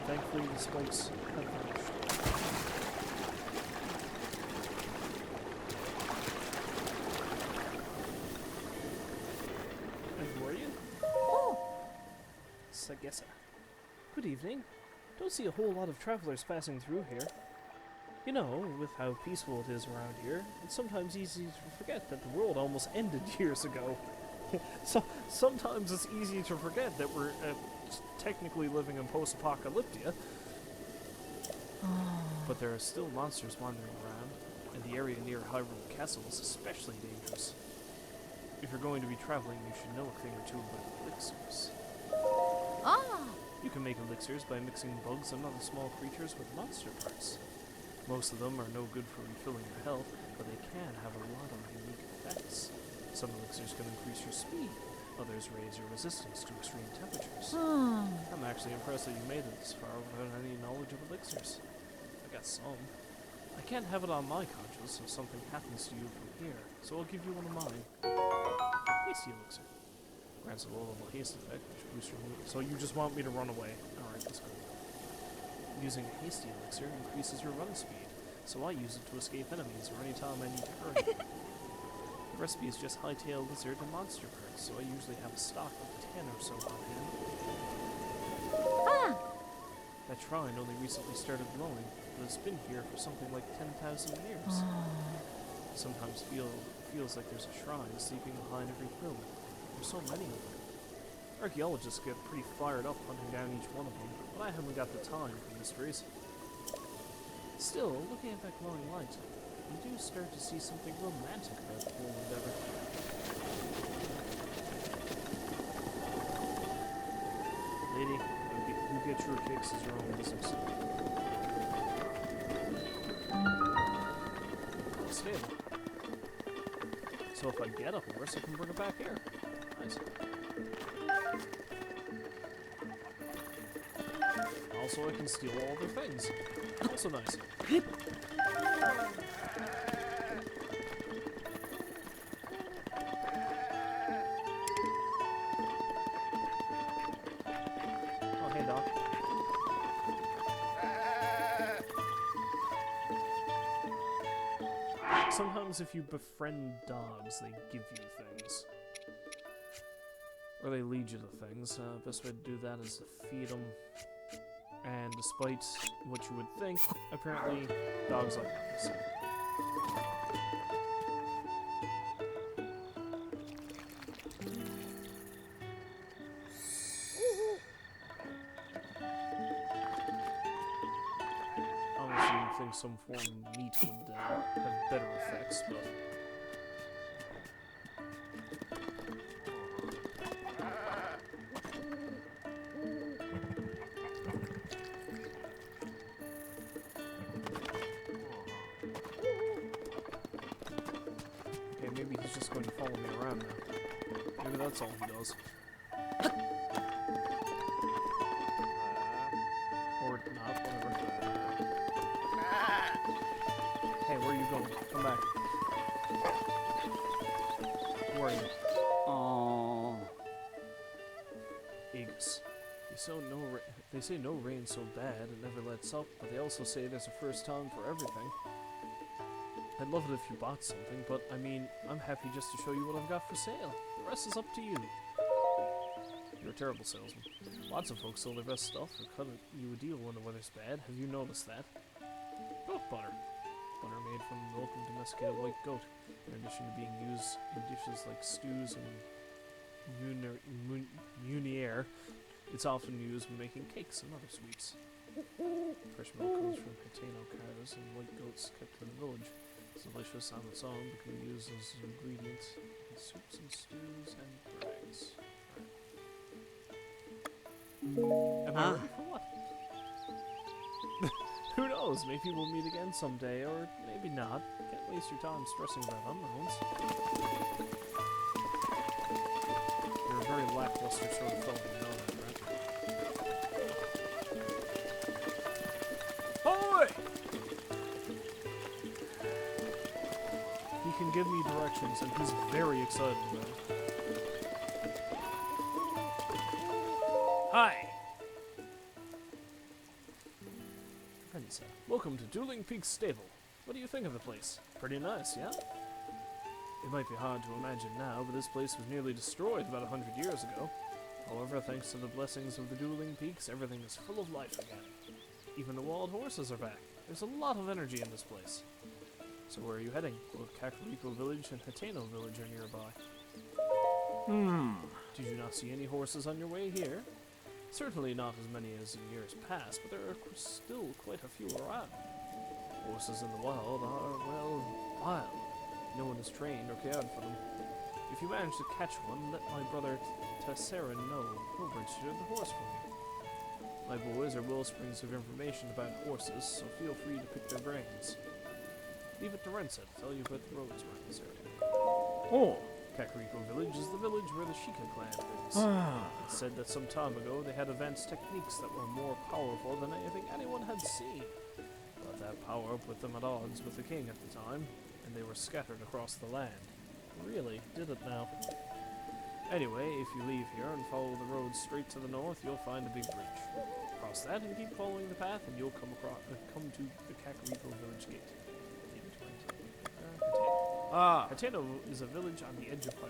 Thankfully, the spikes have vanished. And who are you? Oh! Sagessa. Good evening. Don't see a whole lot of travelers passing through here. You know, with how peaceful it is around here, it's sometimes easy to forget that the world almost ended years ago. So sometimes it's easy to forget that we're technically living in post-apocalyptia. But there are still monsters wandering around, and the area near Hyrule Castle is especially dangerous. If you're going to be traveling, you should know a thing or two about elixirs. You can make elixirs by mixing bugs and other small creatures with monster parts. Most of them are no good for refilling your health, but they can have a lot of unique effects. Some elixirs can increase your speed, others raise your resistance to extreme temperatures. I'm actually impressed that you made it this far without any knowledge of elixirs. I got some. I can't have it on my conscience if something happens to you from here, so I'll give you one of mine. Hasty elixir. Grants a low-level haste effect, which boosts your movement. So you just want me to run away. Alright, let's go. Using a hasty elixir increases your run speed, so I use it to escape enemies or anytime I need to hurry. The recipe is just high-tailed lizard and monster parts, so I usually have a stock of 10 or so on hand. That shrine only recently started glowing, but it's been here for something like 10,000 years. Sometimes feels like there's a shrine sleeping behind every hill. There's so many of them. Archaeologists get pretty fired up hunting down each one of them, but I haven't got the time for mysteries. Still, looking at that glowing light, you do start to see something romantic about the whole endeavor. Lady, who gets your kicks is your own business. Stable. So if I get a horse, I can bring it back here. Nice. Also, I can steal all their things. Also nice. Oh, hey, Doc. Sometimes if you befriend dogs, they give you things. Or they lead you to things. Best way to do that is to feed them. And despite what you would think, apparently dogs like this. Obviously, you'd think some form of meat would have better effects, but... maybe he's just going to follow me around now. Maybe that's all he does. Or not, whatever. Hey, where are you going? Come back. Where are you? Aww. Aegis. They say no rain's so bad, it never lets up, but they also say there's a first time for everything. I'd love it if you bought something, but I mean, I'm happy just to show you what I've got for sale. The rest is up to you. You're a terrible salesman. Lots of folks sell their best stuff or cut you a deal when the weather's bad. Have you noticed that? Oh, butter. Butter made from milk and domesticated white goat, in addition to being used in dishes like stews and munier. It's often used when making cakes and other sweets. Fresh milk comes from Hateno cows and white goats kept in the village. It's delicious on its own, but can be used as an ingredient in soups and stews and breads. Am I ready for what? Who knows? Maybe we'll meet again someday, or maybe not. Can't waste your time stressing about unknowns. You're a very lackluster sort of fellow, you know that, right? Ahoy! He can give me directions, and he's very excited about it. Hi! Prince, welcome to Dueling Peak Stable. What do you think of the place? Pretty nice, yeah? It might be hard to imagine now, but this place was nearly destroyed about 100 years ago. However, thanks to the blessings of the Dueling Peaks, everything is full of life again. Even the wild horses are back. There's a lot of energy in this place. So where are you heading? Both Kakariko Village and Hateno Village are nearby. Did you not see any horses on your way here? Certainly not as many as in years past, but there are still quite a few around. Horses in the wild are, well, wild. No one is trained or cared for them. If you manage to catch one, let my brother Tessera know. He'll register the horse for you. My boys are wellsprings of information about horses, so feel free to pick their brains. Leave it to Rensa to tell you about the roads around this area. Oh. Kakariko Village is the village where the Sheikah clan lives. It's said that some time ago they had advanced techniques that were more powerful than anything anyone had seen. But that power put them at odds with the king at the time, and they were scattered across the land. Really, did it now. Anyway, if you leave here and follow the road straight to the north, you'll find a big bridge. Cross that and keep following the path, and you'll come to the Kakariko Village gate. Hateno is a village on the edge of Hyrule.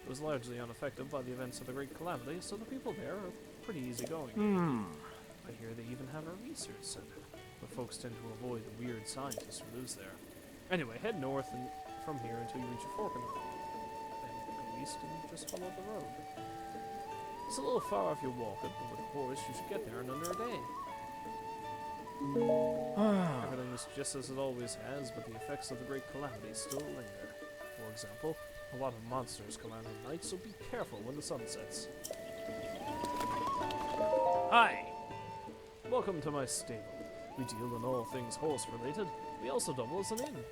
It was largely unaffected by the events of the Great Calamity, so the people there are pretty easygoing. I hear they even have a research center, but folks tend to avoid the weird scientist who lives there. Anyway, head north and from here until you reach a fork in the road. Then go east and just follow the road. It's a little far if you walk it, but with a horse you should get there in under a day. Everything is just as it always has, but the effects of the Great Calamity still linger. For example, a lot of monsters come out at night, so be careful when the sun sets. Hi! Welcome to my stable. We deal in all things horse-related. We also double as an inn.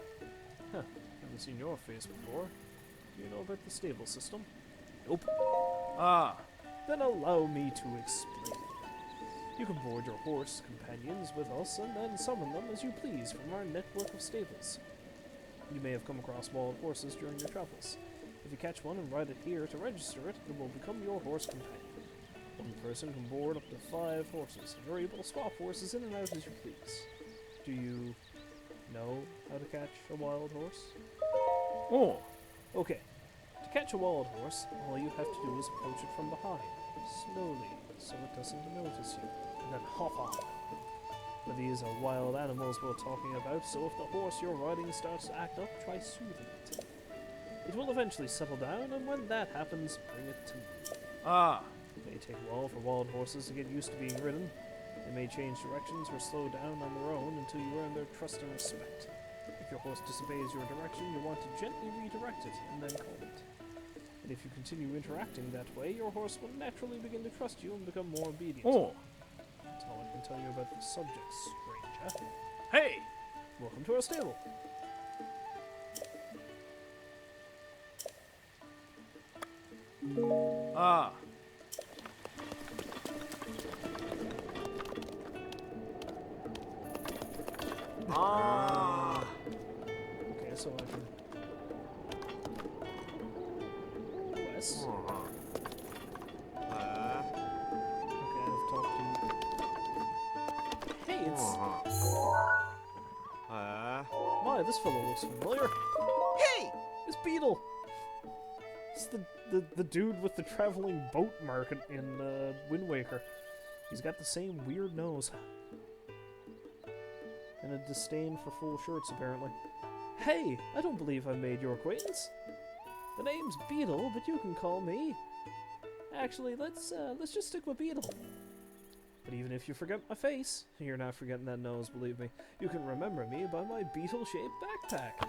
Huh, haven't seen your face before. Do you know about the stable system? Nope. Then allow me to explain. You can board your horse companions with us and then summon them as you please from our network of stables. You may have come across wild horses during your travels. If you catch one and ride it here to register it, it will become your horse companion. One person can board up to 5 horses, and you're able to swap horses in and out as you please. Do you know how to catch a wild horse? Oh, okay. To catch a wild horse, all you have to do is approach it from behind, slowly, so it doesn't notice you, and then hop on. But these are wild animals we're talking about, so if the horse you're riding starts to act up, try soothing it. It will eventually settle down, and when that happens, bring it to me. It may take a while for wild horses to get used to being ridden. They may change directions or slow down on their own until you earn their trust and respect. If your horse disobeys your direction, you want to gently redirect it, and then calm it. And if you continue interacting that way, your horse will naturally begin to trust you and become more obedient. That's all I can tell you about the subject, stranger. Hey! Welcome to our stable. Okay, so I can quest. Okay, I've talked to. Hey, it's. My, this fellow looks familiar. Hey, it's Beetle. It's the dude with the traveling boat market in Wind Waker. He's got the same weird nose. And a disdain for full shirts, apparently. Hey, I don't believe I made your acquaintance. The name's Beetle, but you can call me. Actually, let's just stick with Beetle. But even if you forget my face, you're not forgetting that nose, believe me. You can remember me by my beetle-shaped backpack.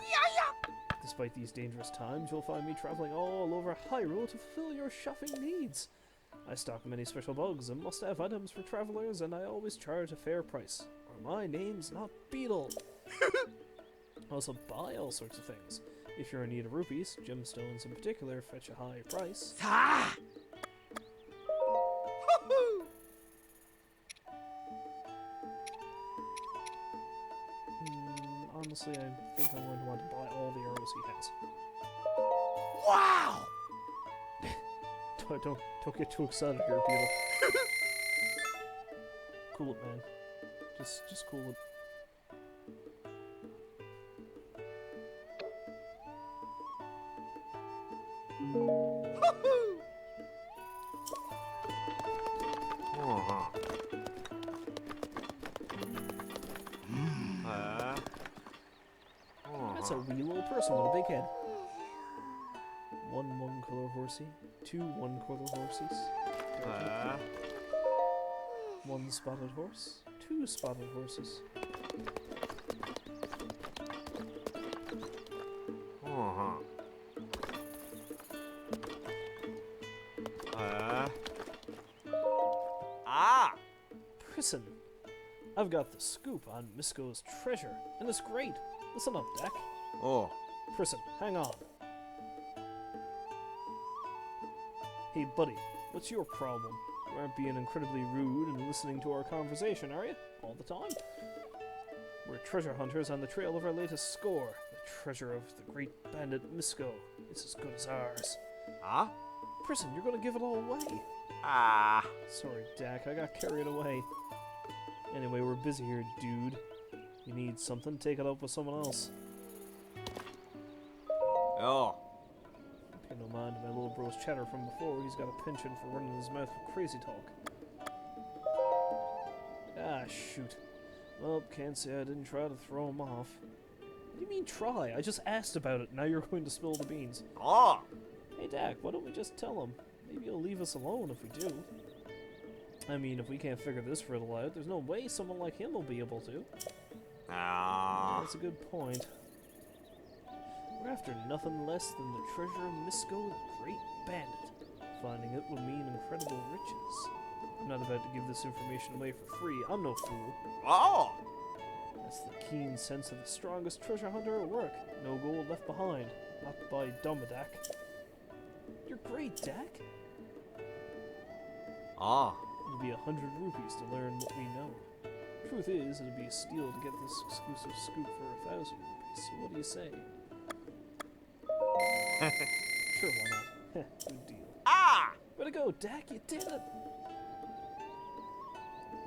Despite these dangerous times, you'll find me traveling all over Hyrule to fulfill your shopping needs. I stock many special bugs and must-have items for travelers, and I always charge a fair price, or my name's not Beetle. I also buy all sorts of things. If you're in need of rupees, gemstones in particular fetch a high price. Honestly, I think I'm going to want to buy all the arrows he has. Wow! Don't get too excited here, Beetle. Cool it, man. Just cool it. That's a wee little person with a big head. One color horsey, two one-color horses, one spotted horse, two spotted horses. Prison. I've got the scoop on Misko's treasure, and it's great. Listen up, Dak. Oh. Prison, hang on. Hey, buddy, what's your problem? You aren't being incredibly rude and listening to our conversation, are you? All the time? We're treasure hunters on the trail of our latest score, the treasure of the great bandit Misko. It's as good as ours. Huh? Prison, you're gonna give it all away. Sorry, Dak, I got carried away. Anyway, we're busy here, dude. You need something, take it up with someone else. Oh. Pay no mind to my little bro's chatter from before. He's got a penchant for running his mouth with crazy talk. Ah, shoot. Well, can't say I didn't try to throw him off. What do you mean try? I just asked about it, now you're going to spill the beans. Oh. Hey, Dak, why don't we just tell him? Maybe he'll leave us alone if we do. I mean, if we can't figure this riddle out, there's no way someone like him will be able to. That's a good point. We're after nothing less than the treasure of Misko, the Great Bandit. Finding it would mean incredible riches. I'm not about to give this information away for free. I'm no fool. Oh. That's the keen sense of the strongest treasure hunter at work. No gold left behind. Not by Dumbadak. You're great, Dak. It'll be 100 rupees to learn what we know. Truth is, it'd be a steal to get this exclusive scoop for 1,000 rupees. So what do you say? Sure, why not? Good deal. Way to go, Dak, you did it!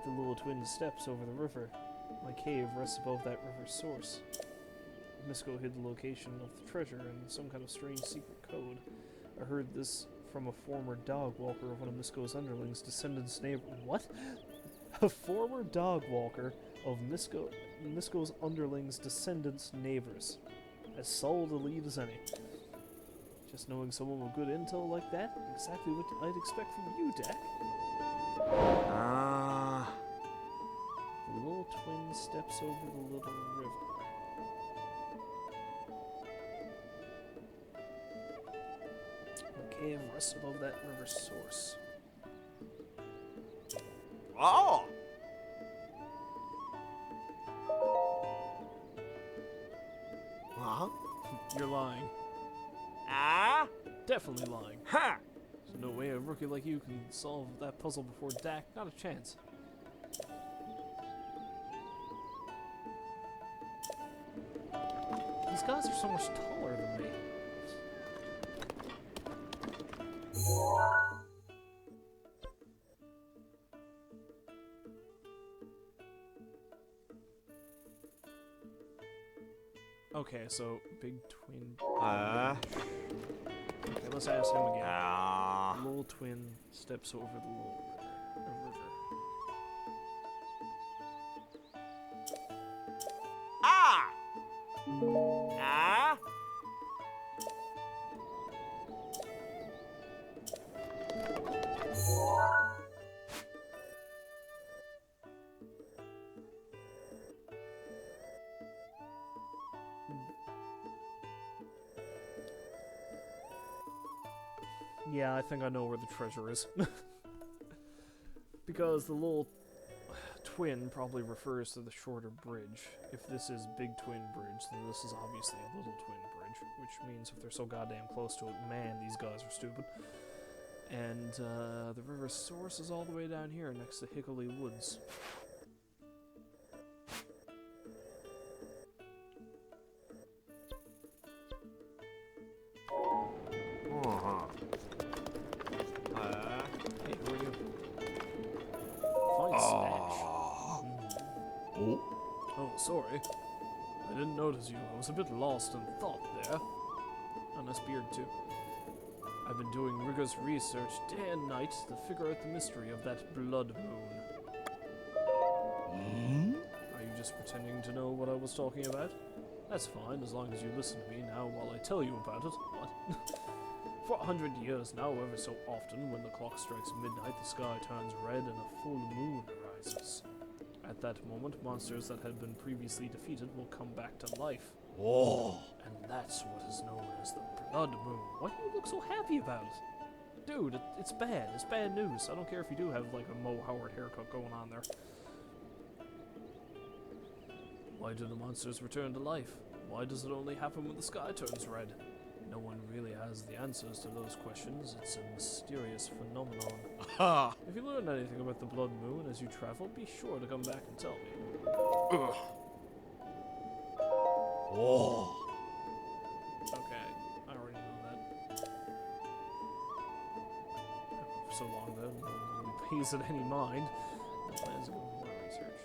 The little twin steps over the river. My cave rests above that river's source. Misko hid the location of the treasure in some kind of strange secret code. I heard this from a former dog walker of one of Misko's underlings' descendants' neighbor. What? A former dog walker of Misko's underlings' descendants' neighbors. As solid a lead as any. Just knowing someone with good intel like that, exactly what I'd expect from you, Dak. The little twin steps over the little river. The cave rests above that river's source. Oh. Huh? You're lying. Definitely lying. Ha! There's no way a rookie like you can solve that puzzle before Dak. Not a chance. These guys are so much taller than me. Okay, so big twin. Okay, let's ask him again. The little twin steps over the little river. Yeah, I think I know where the treasure is. Because the little twin probably refers to the shorter bridge. If this is Big Twin Bridge, then this is obviously a Little Twin Bridge, which means if they're so goddamn close to it, man, these guys are stupid. And the river's source is all the way down here next to Hickory Woods. Uh-huh. Hey, who are you? Fine snatch. Oh, sorry. I didn't notice you. I was a bit lost in thought there. A nice beard, too. I've been doing rigorous research day and night to figure out the mystery of that blood moon. Are you just pretending to know what I was talking about? That's fine, as long as you listen to me now while I tell you about it. What? For 100 years now, ever so often, when the clock strikes midnight, the sky turns red and a full moon arises. At that moment, monsters that had been previously defeated will come back to life. Oh. And that's what is known as the blood moon. Why do you look so happy about it? Dude, it's bad. It's bad news. I don't care if you do have, like, a Mo Howard haircut going on there. Why do the monsters return to life? Why does it only happen when the sky turns red? No one really has the answers to those questions. It's a mysterious phenomenon. Ha. If you learn anything about the blood moon as you travel, be sure to come back and tell me. Ugh. Oh. Okay, I already know that. For so long though, no one really pays it any mind. The plans go on research.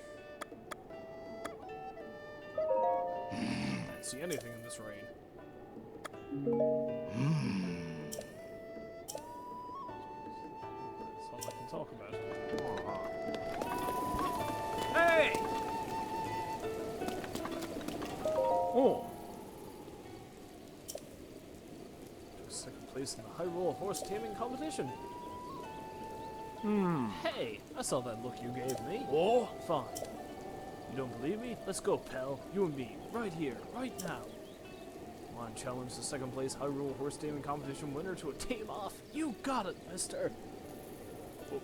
Can't see anything in this rain. That's all I can talk about. Hey! Oh! Took second place in the Hyrule horse taming competition. Hey! I saw that look you gave me. Oh. Fine. You don't believe me? Let's go, pal. You and me. Right here. Right now. Come on, challenge the second place Hyrule horse taming competition winner to a tame-off. You got it, mister.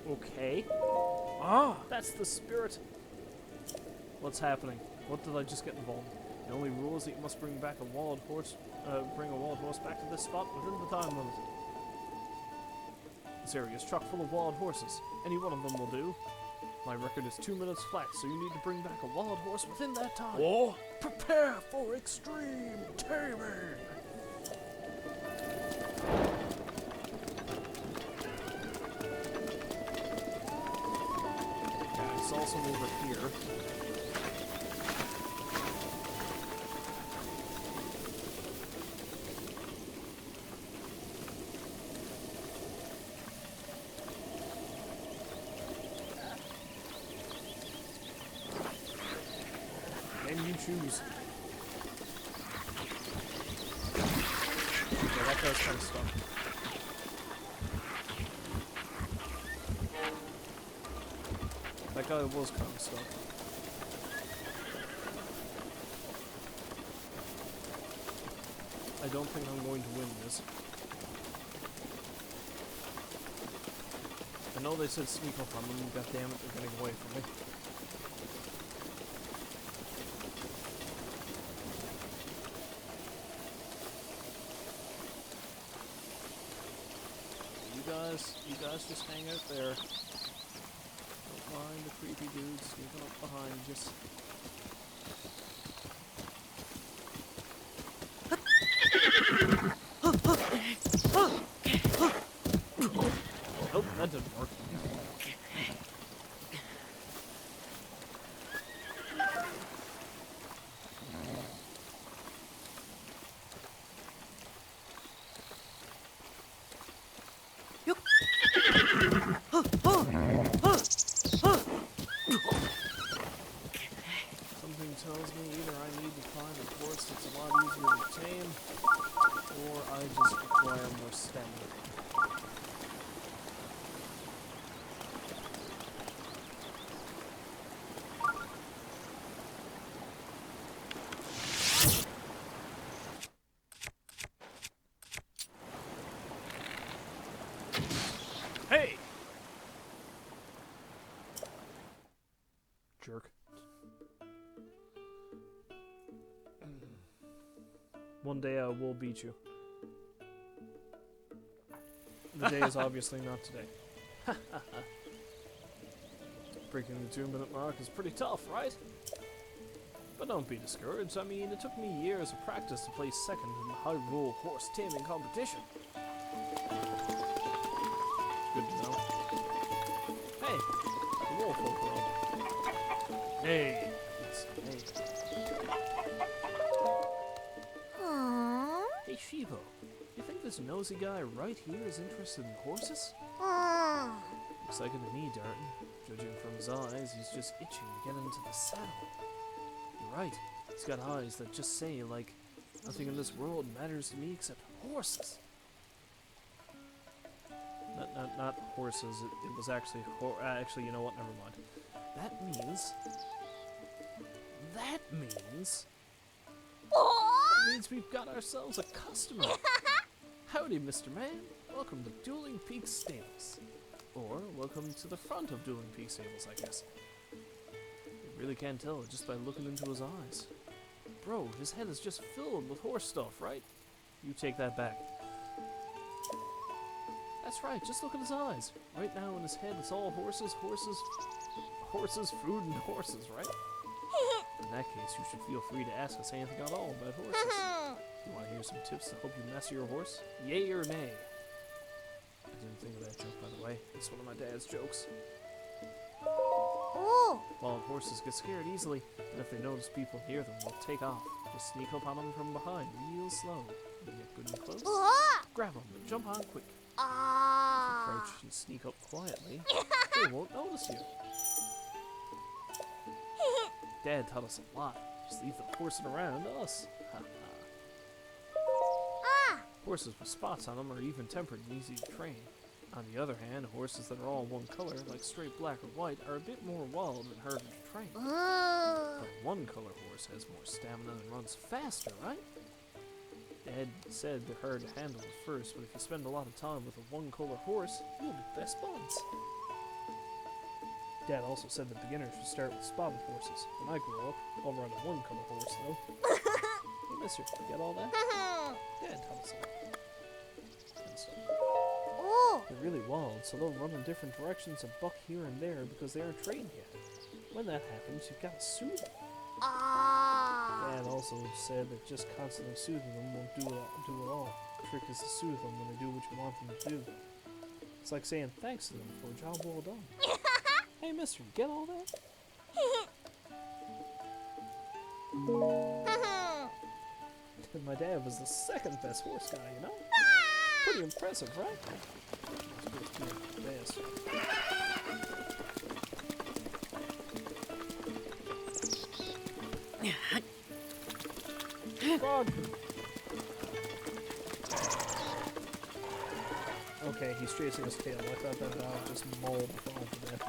Okay. Ah! That's the spirit. What's happening? What did I just get involved in? The only rule is that you must bring back a wild horse, bring a wild horse back to this spot within the time limit. This area is chock full of wild horses. Any one of them will do. My record is 2 minutes flat, so you need to bring back a wild horse within that time. Oh. Prepare for extreme taming! Okay, I saw some over here. And you choose. Yeah, that guy's kind of stuck. That guy was kind of stuck. I don't think I'm going to win this. I know they said sneak up on them, god damn it, they're getting away from me. You guys just hang out there. Don't mind the creepy dudes sneaking up behind you. Nope, that didn't work. Something tells me either I need to find a horse that's a lot easier to tame, or I just require more stamina. Hey! Jerk. One day I will beat you. The day is obviously not today. Breaking the 2-minute mark is pretty tough, right? But don't be discouraged. I mean, it took me years of practice to place second in the high-rule horse taming competition. Good to know. Hey, the wolf overall. Hey, it's hey. Aww. Hey, Shivo. You think this nosy guy right here is interested in horses? Aww. Looks like it to me, Darton. Judging from his eyes, he's just itching to get into the saddle. You're right. He's got eyes that just say, like, nothing in this world matters to me except horses. Not horses. It was actually actually, you know what? Never mind. That means we've got ourselves a customer. Howdy, Mr. Man. Welcome to Dueling Peak Stables. Or, welcome to the front of Dueling Peak Stables, I guess. You really can't tell just by looking into his eyes. Bro, his head is just filled with horse stuff, right? You take that back. That's right, just look at his eyes. Right now in his head it's all horses, horses, food, and horses, right? In that case, you should feel free to ask us anything at all about horses. You want to hear some tips to help you master your horse? Yay or nay? I didn't think of that joke, by the way. It's one of my dad's jokes. Ooh. Wild horses get scared easily, and if they notice people near them, they'll take off. Just sneak up on them from behind, real slow. When you get good and close, grab them and jump on quick. Approach and sneak up quietly. They won't notice you. Dad taught us a lot. Just leave them horsing around us. Horses with spots on them are even-tempered and easy to train. On the other hand, horses that are all one color, like straight black or white, are a bit more wild and harder to train. But a one-color horse has more stamina and runs faster, right? Dad said they're hard to handle at first, but if you spend a lot of time with a one-color horse, you'll be best buds. Dad also said that beginners should start with spotted horses. When I grow up, I'll ride a one-color horse, though. Hey, mister, you get all that? Dad taught us that. They're really wild, so they'll run in different directions and buck here and there because they aren't trained yet. When that happens, you've got to soothe them. Dad also said that just constantly soothing them won't do it all. The trick is to soothe them when they do what you want them to do. It's like saying thanks to them for a job well done. Hey, mister, you get all that? My dad was the second best horse guy, you know? Pretty impressive, right? Yes. Frog. Okay, he's chasing his tail. I thought that dog just mauled the frog to death.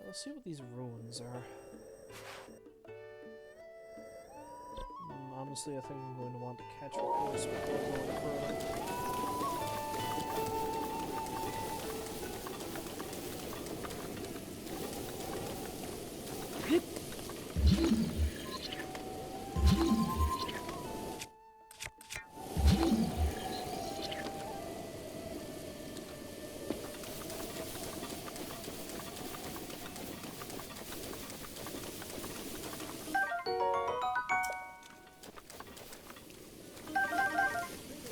Let's see what these ruins are. Honestly, I think I'm going to want to catch a horse before going further.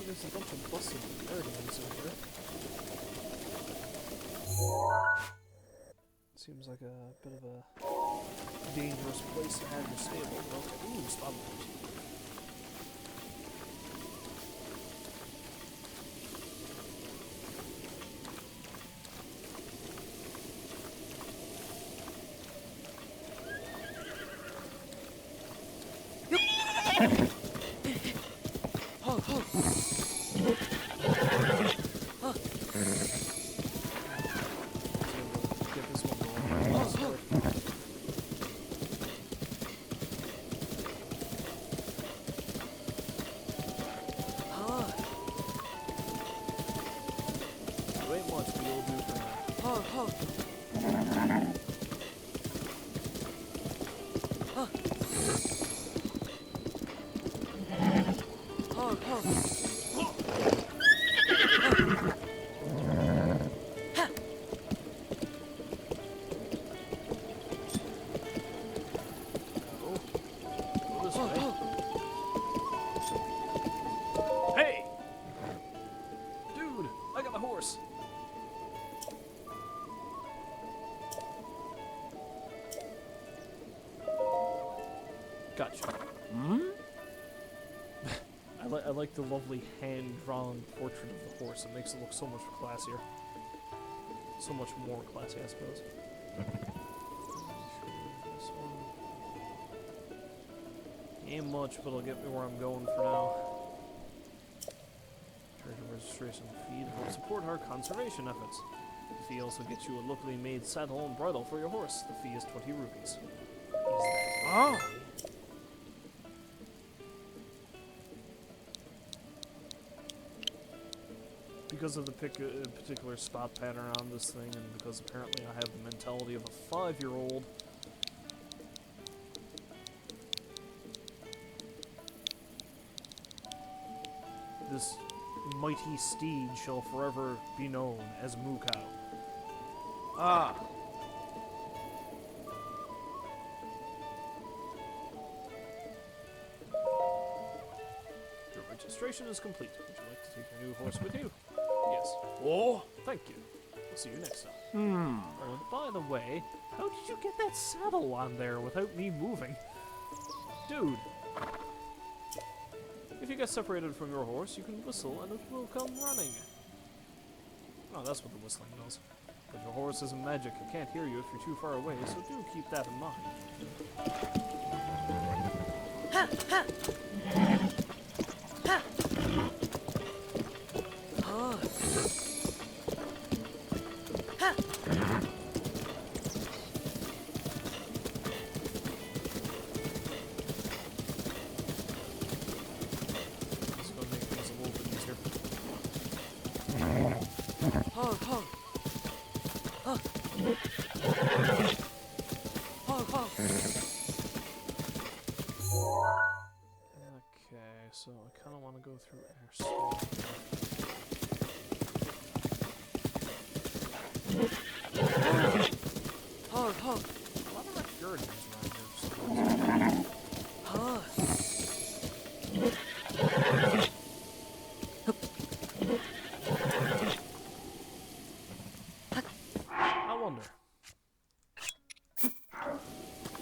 There's a bunch of busted guardians in here. Seems like a bit of a dangerous place to have your stable. Okay. Ooh, spotted horse. Get this one going. You ain't much, but you'll do for now. Go this way. Hey! Dude, I got the horse. Gotcha. I like the lovely hand-drawn portrait of the horse. It makes it look so much classier. So much more classy, I suppose. This one. Ain't much, but it'll get me where I'm going for now. Treasure registration fee to help support our conservation efforts. The fee also gets you a locally made saddle and bridle for your horse. The fee is 20 rupees. Is that okay? Because of the particular spot pattern on this thing, and because apparently I have the mentality of a 5-year-old, this mighty steed shall forever be known as Moo Cow. Ah! Your registration is complete. Would you like to take your new horse with you? Yes. Oh. Thank you. We'll see you next time. By the way, how did you get that saddle on there without me moving? Dude. If you get separated from your horse, you can whistle and it will come running. Oh, that's what the whistling does. But your horse isn't magic. It can't hear you if you're too far away, so do keep that in mind. Ha! Ha! Ha! Oh. Ha! This is going to make things a little bit easier. Hog, hog. Hog. Hog, hog. Okay, so I kind of want to go through air swamp. Hog, hog. A lot of Recurians around here for some reason. Hog. I wonder.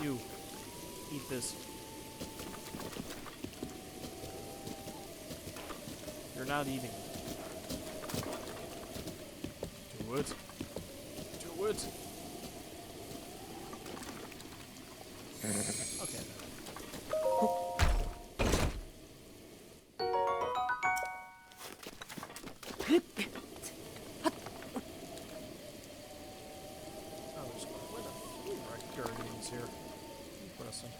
You. Eat this. You're not eating it. Do it. Do it. Okay. Oh, there's quite a few Recurians here. Interesting.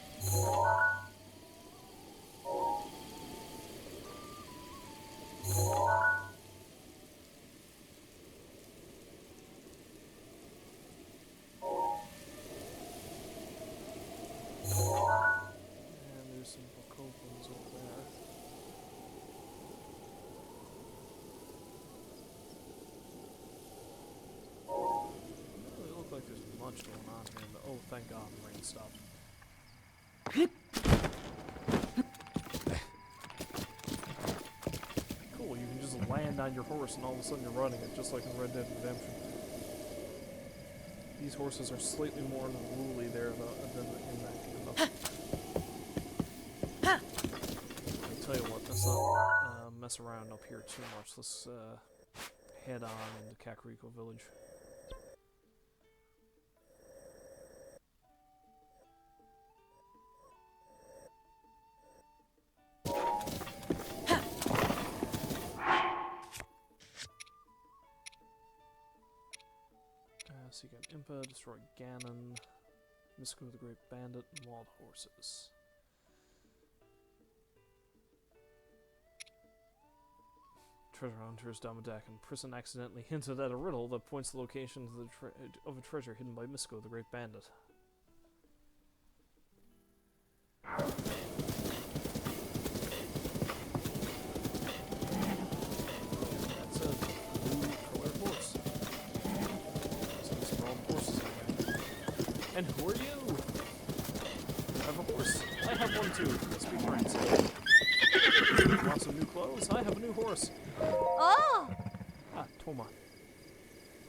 And there's some Bocopans over there. Doesn't really look like there's much going on here. Oh, thank God, the rain stopped. Cool, you can just land on your horse and all of a sudden you're running it, just like in Red Dead Redemption. These horses are slightly more unruly there than in that game, though. I'll tell you what, let's not mess around up here too much. Let's head on into Kakariko Village. So you got Impa, destroy Ganon, Mystico the Great Bandit, and Wild Horses. Treasure hunters Damadak and Prison accidentally hinted at a riddle that points the location to of a treasure hidden by Mystico the Great Bandit. That's a blue colored horse. So these are all the horses I have. And who are you? You have a horse. I have one too. Let's be friends. Want some new clothes? I have a new horse. Oh! Ah, Toma.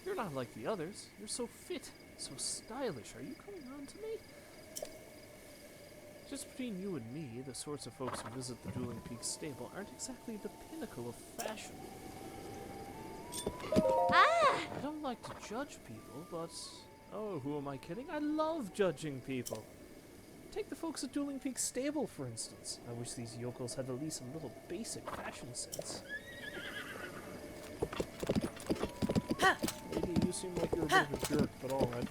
You're not like the others. You're so fit, so stylish. Are you coming on to me? Just between you and me, the sorts of folks who visit the Dueling Peaks stable aren't exactly the pinnacle of fashion. Ah! I don't like to judge people, but... Oh, who am I kidding? I love judging people. Take the folks at Dueling Peaks stable, for instance. I wish these yokels had at least a little basic fashion sense. Lady, you seem like you're a bit of a jerk, but alright.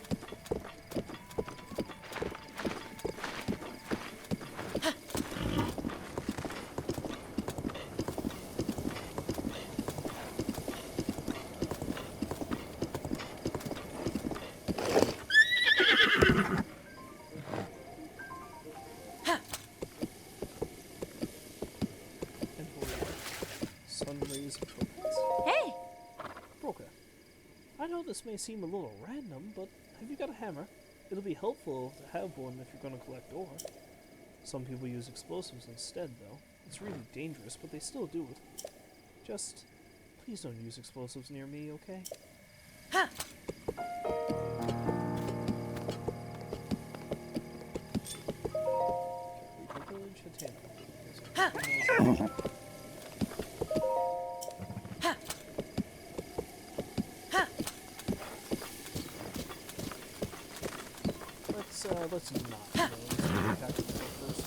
Hey! Broker, I know this may seem a little random, but have you got a hammer? It'll be helpful to have one if you're going to collect ore. Some people use explosives instead, though. It's really dangerous, but they still do it. Just, please don't use explosives near me, okay? Ha! Kakariko Village, Hateno. Ha! Let's not. Let's get back to the first.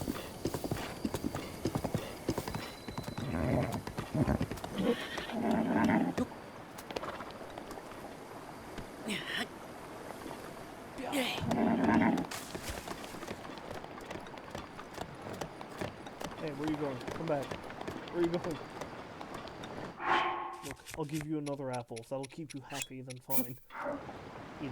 Hey, where are you going? Come back. Where are you going? Look, I'll give you another apple. If that'll keep you happy, then fine. Eat it.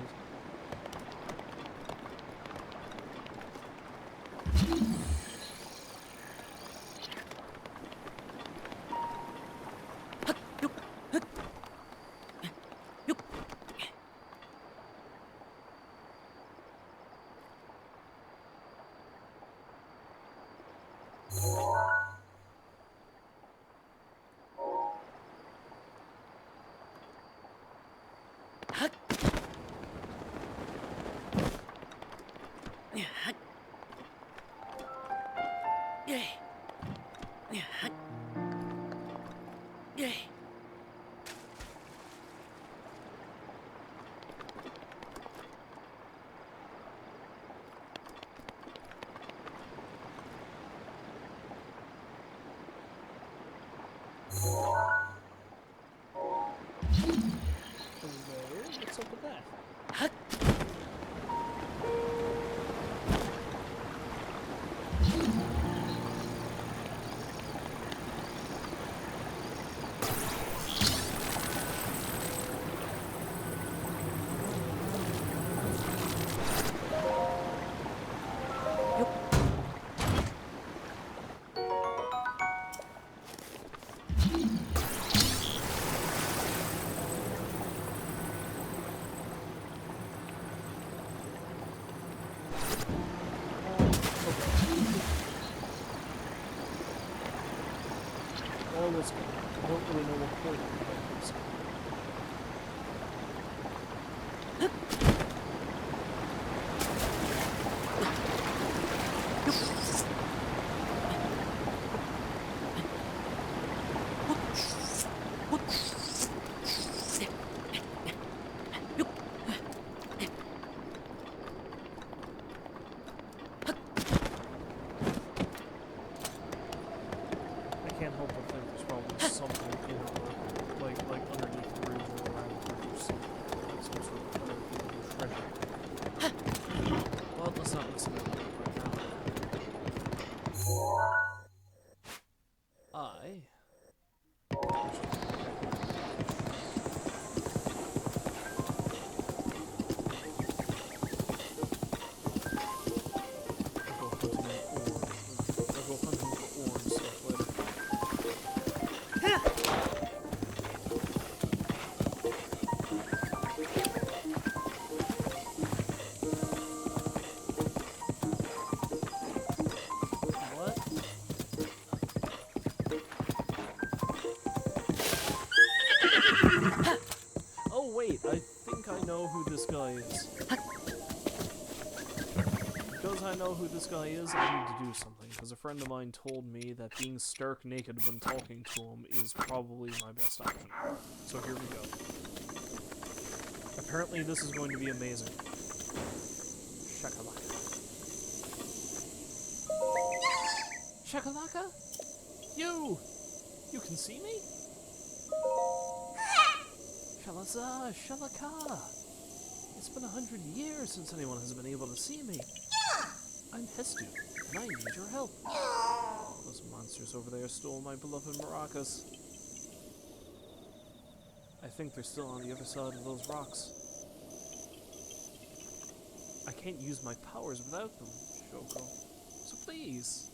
What's up with that? Well, let's go. I don't really know what point I'm going to. I can't help but think there's probably something in her, like underneath the bridge or around the bridge or something, like some sort of other thing. think I know who this guy is. Because I know who this guy is, I need to do something, because a friend of mine told me that being stark naked when talking to him is probably my best option. So here we go. Apparently this is going to be amazing. Shakalaka. Shakalaka? You! You can see me? Shalaza, Shalaka! It's been 100 years since anyone has been able to see me. I'm Hestu, and I need your help. Those monsters over there stole my beloved maracas. I think they're still on the other side of those rocks. I can't use my powers without them, Shoko. So please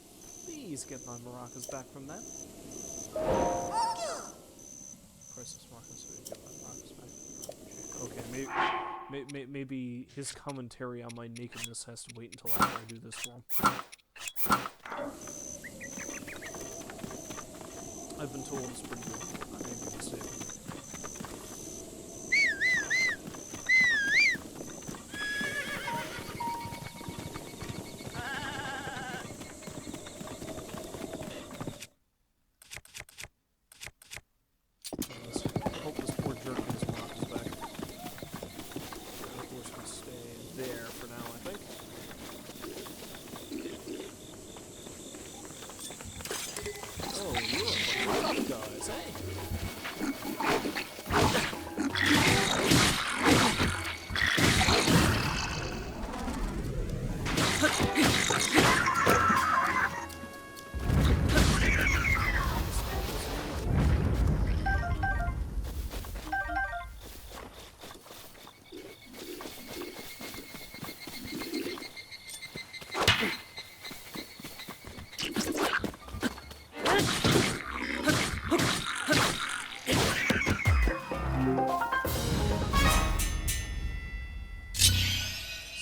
get my maracas back from them. Priceless maracas, so you get my maracas back. Okay, maybe his commentary on my nakedness has to wait until after I do this for him. I've been told it's pretty good. I made a mistake.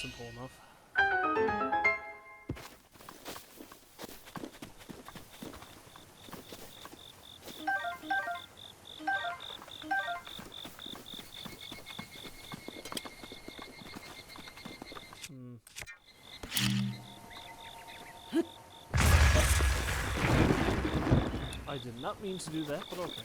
Simple enough. I did not mean to do that, but okay.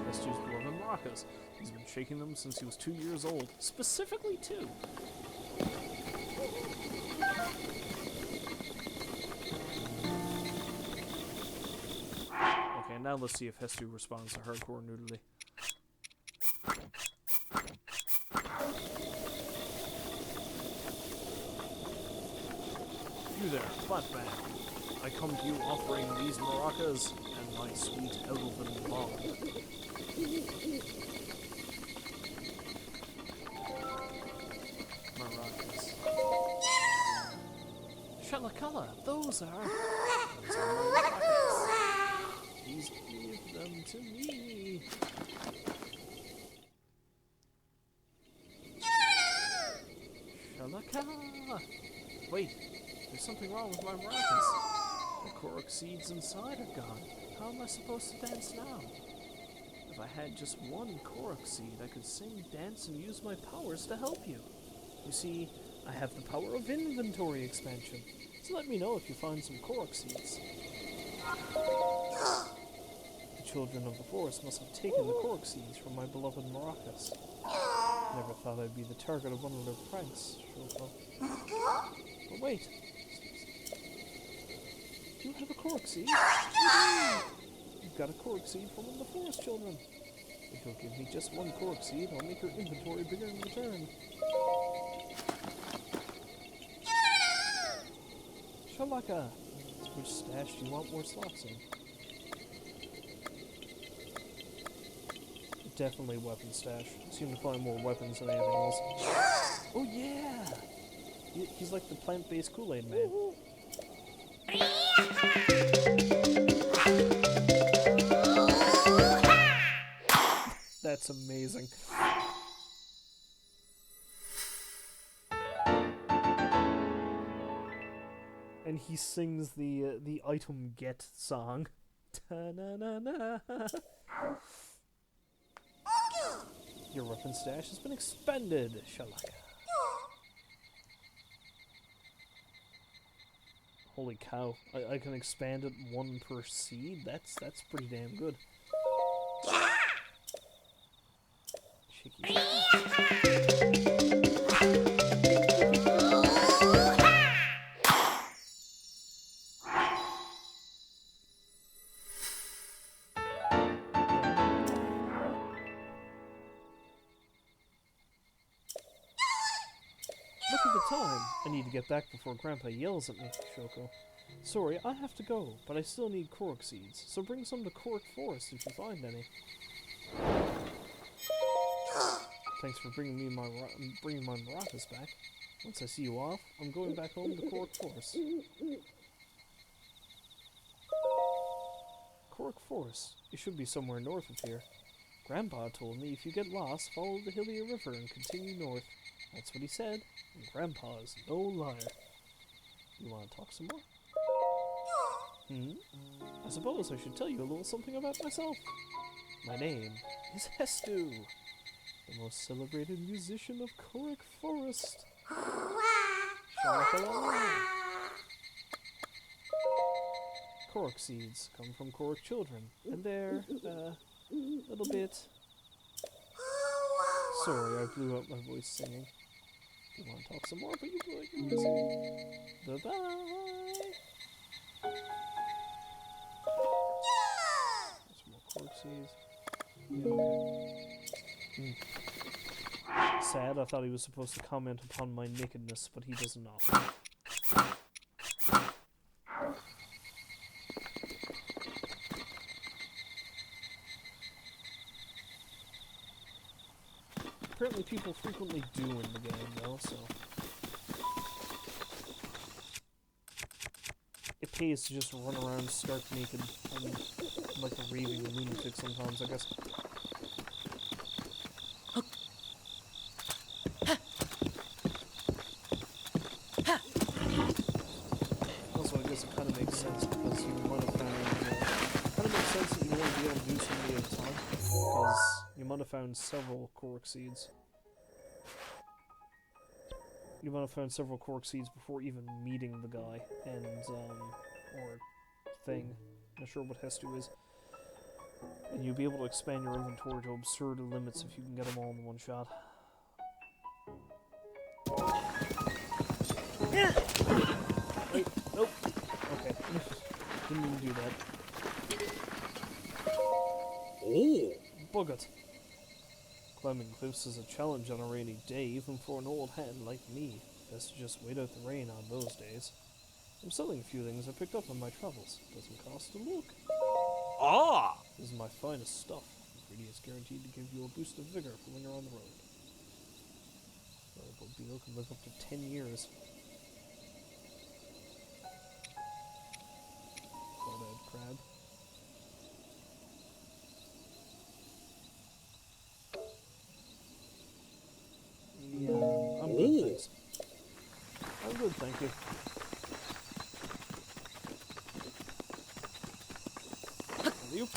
Hestu's beloved maracas. He's been shaking them since he was 2 years old. Specifically 2. Okay, now let's see if Hestu responds to hardcore noodly. You there, Flatman. I come to you offering these maracas and my sweet elven bond. Maracas. Shalakala, those are my maracas. Please give them to me. Shalakala. Wait, there's something wrong with my maracas. The Korok seeds inside are gone. How am I supposed to dance now? If I had just one Korok seed, I could sing, dance, and use my powers to help you. You see, I have the power of inventory expansion, so let me know if you find some Korok seeds. The children of the forest must have taken the Korok seeds from my beloved maracas. Never thought I'd be the target of one of their pranks, Shoko. But wait. You have a Korok seed? You've got a Korok seed from one of the forest children. If you'll give me just one Korok seed, I'll make your inventory bigger in return. Shalaka! Which stash do you want more slots in? Definitely weapon stash. Seem to find more weapons than anything else. Oh yeah! He's like the plant-based Kool-Aid man. That's amazing. And he sings the item get song. Ta-na-na-na. Your weapon stash has been expended, Shalaka. Holy cow! I can expand it 1 per seed. That's pretty damn good. Cheeky. Look at the time. I need to get back before Grandpa yells at me, Shoko. Sorry, I have to go, but I still need Korok seeds, so bring some to Korok Forest if you find any. Thanks for bringing my maracas back. Once I see you off, I'm going back home to Korok Forest. Korok Forest. It should be somewhere north of here. Grandpa told me if you get lost, follow the Hillier River and continue north. That's what he said, and Grandpa is no liar. You want to talk some more? I suppose I should tell you a little something about myself. My name is Hestu, the most celebrated musician of Korok Forest. Shalaka-la-la. Korok seeds come from Korok children, and they're, little bit... Sorry, I blew up my voice singing. You want to talk some more, but you blew up your voice. Bye-bye! Some more Korok seeds. Yeah, okay. Sad, I thought he was supposed to comment upon my nakedness, but he does not. Apparently people frequently do in the game, though, so... It pays to just run around stark naked and like a raving lunatic sometimes, I guess. Also, I guess it kind of makes sense because you might have found... kind of makes sense that you want to be able to do so many at a time, because you might have found several Korok seeds. You might have found several Korok seeds before even meeting the guy, and, or thing. Not sure what Hestu is. And you'll be able to expand your inventory to absurd limits if you can get them all in one shot. Wait, nope. Okay. Didn't even do that. Oh! Bugget. Climbing cliffs is a challenge on a rainy day, even for an old hand like me. Best to just wait out the rain on those days. I'm selling a few things I picked up on my travels. Doesn't cost a look. Ah! This is my finest stuff. Ingredients guaranteed to give you a boost of vigor for when you're on the road. Valuable beetle can live up to 10 years. Cloud-eyed crab. Yeah, I'm good, thanks. I'm good, thank you. You?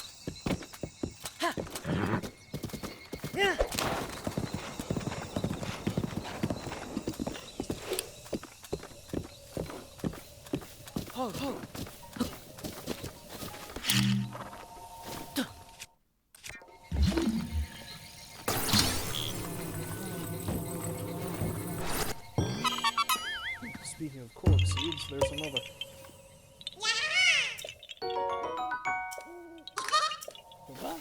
Ho, ho. Speaking of Korok seeds, there's another. Goodbye.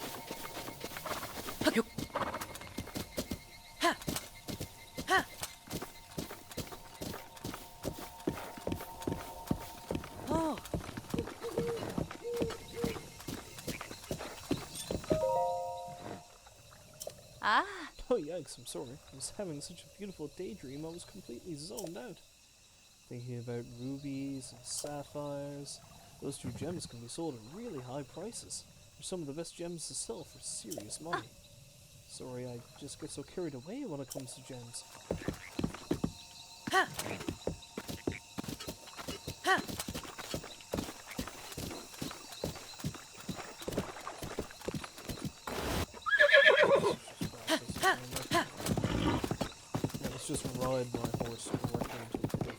Oh. Ah. Oh, yikes, I'm sorry. I was having such a beautiful daydream, I was completely zoned out. Thinking about rubies and sapphires. Those two gems can be sold at really high prices. They're some of the best gems to sell for serious money. Sorry, I just get so carried away when it comes to gems. Ha. Ha. Let's just ride my horse directly into the cliff.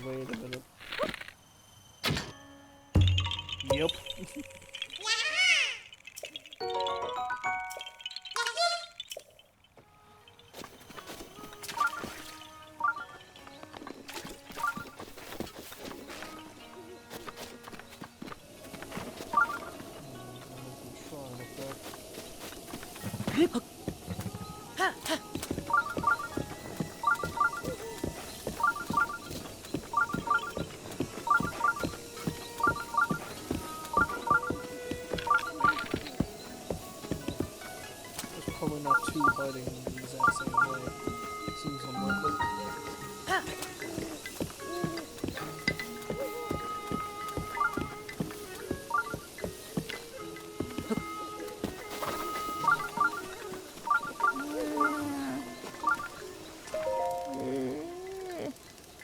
Wait a minute. Yep. Probably not two biting in the exact same way. Seems unlikely.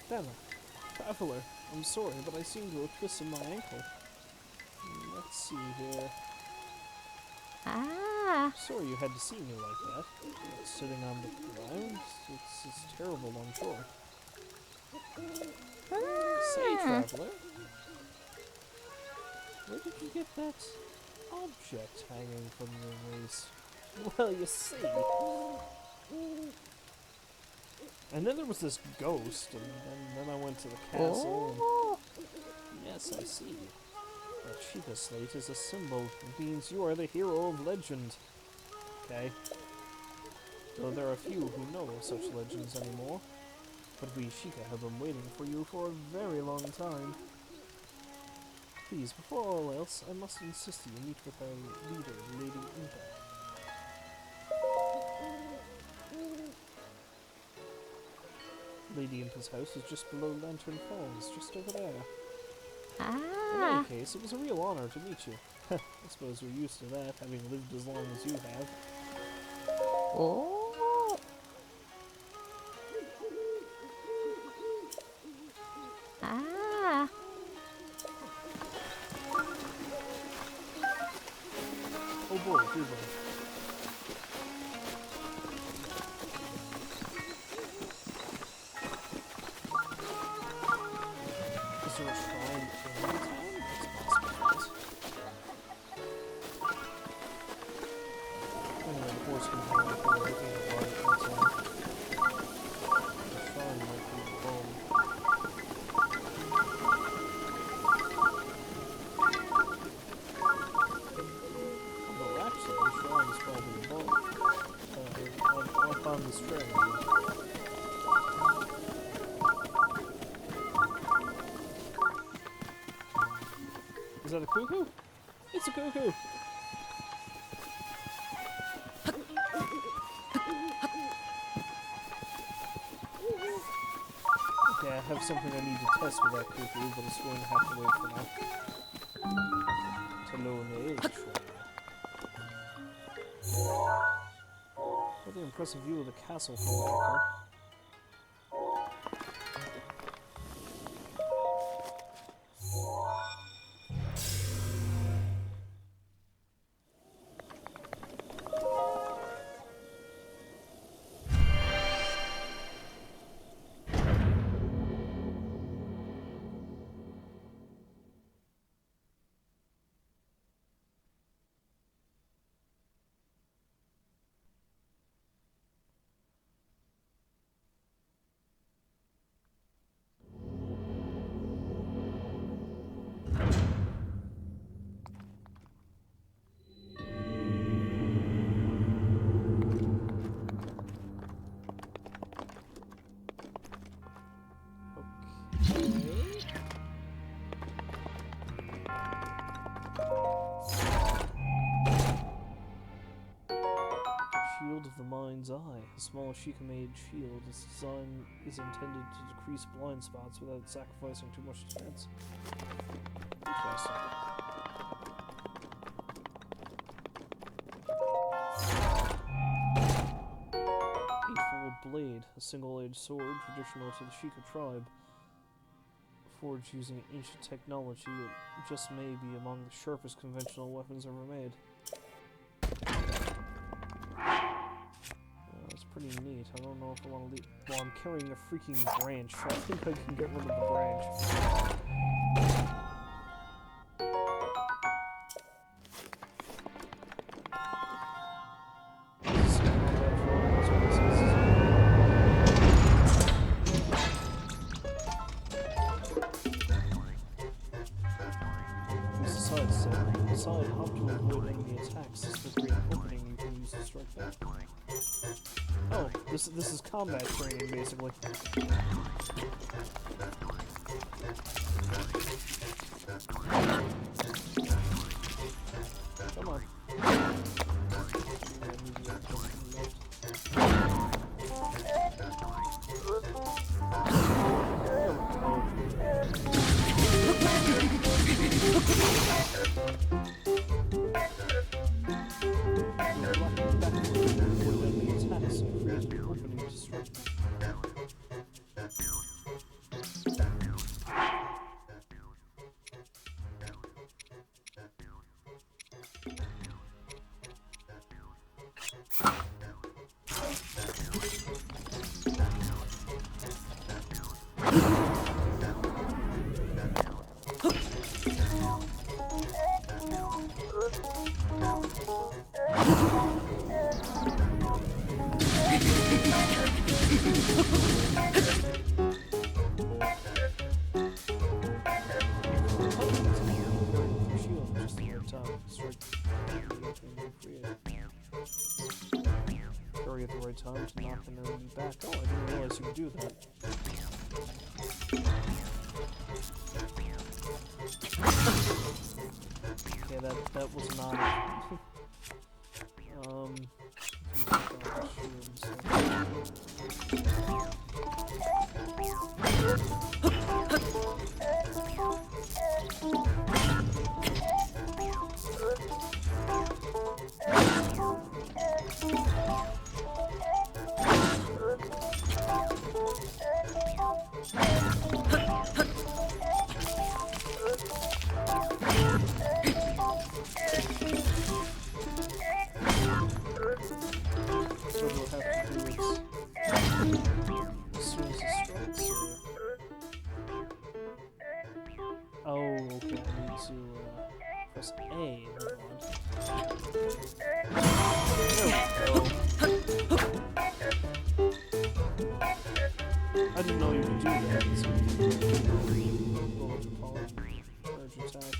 Damn it. Traveler, I'm sorry, but I seem to have twisted my ankle. Let's see here. Ah. Sorry you had to see me like that. Sitting on the ground? It's terrible, I'm sure. Say, traveler, where did you get that object hanging from your waist? Well, you see. And then there was this ghost, and then I went to the castle, and yes, I see. That Chica slate is a symbol. It means you are the hero of legend. Okay. Though there are few who know of such legends anymore. But we Chica have been waiting for you for a very long time. Please, before all else, I must insist that you meet with our leader, Lady Impa. Lady Impa's house is just below Lantern Falls, just over there. In any case, it was a real honor to meet you. I suppose you're used to that, having lived as long as you have. Oh. Ah. Oh boy, do they. Is there a shrine in the town? It's possible. Anyway, the horse can go if we're looking at right in town. The shrine might be above. Although actually, the shrine is probably above. Up on this trail. Is that a cuckoo? It's a cuckoo! Okay, I have something I need to test with that cuckoo, but it's going to have to wait for now. Talone Age. What an impressive view of the castle from back here. Shield of the Mind's Eye. A small Sheikah-made shield. Its design is intended to decrease blind spots without sacrificing too much defense. Interesting. Eightfold Blade. A single-edged sword traditional to the Sheikah tribe. Forged using ancient technology, it just may be among the sharpest conventional weapons ever made. That's pretty neat. I don't know if I want to leave. Well, I'm carrying a freaking branch, so I think I can get rid of the branch. Decide how to avoid enemy attacks is the great opening you can use to strike back. Oh, this is combat training, basically. Come on. Hurry at the right time to knock an enemy back. Oh, I didn't realize you could do that. Okay, that was not it. Press A. I didn't know you could do that. Charge attack.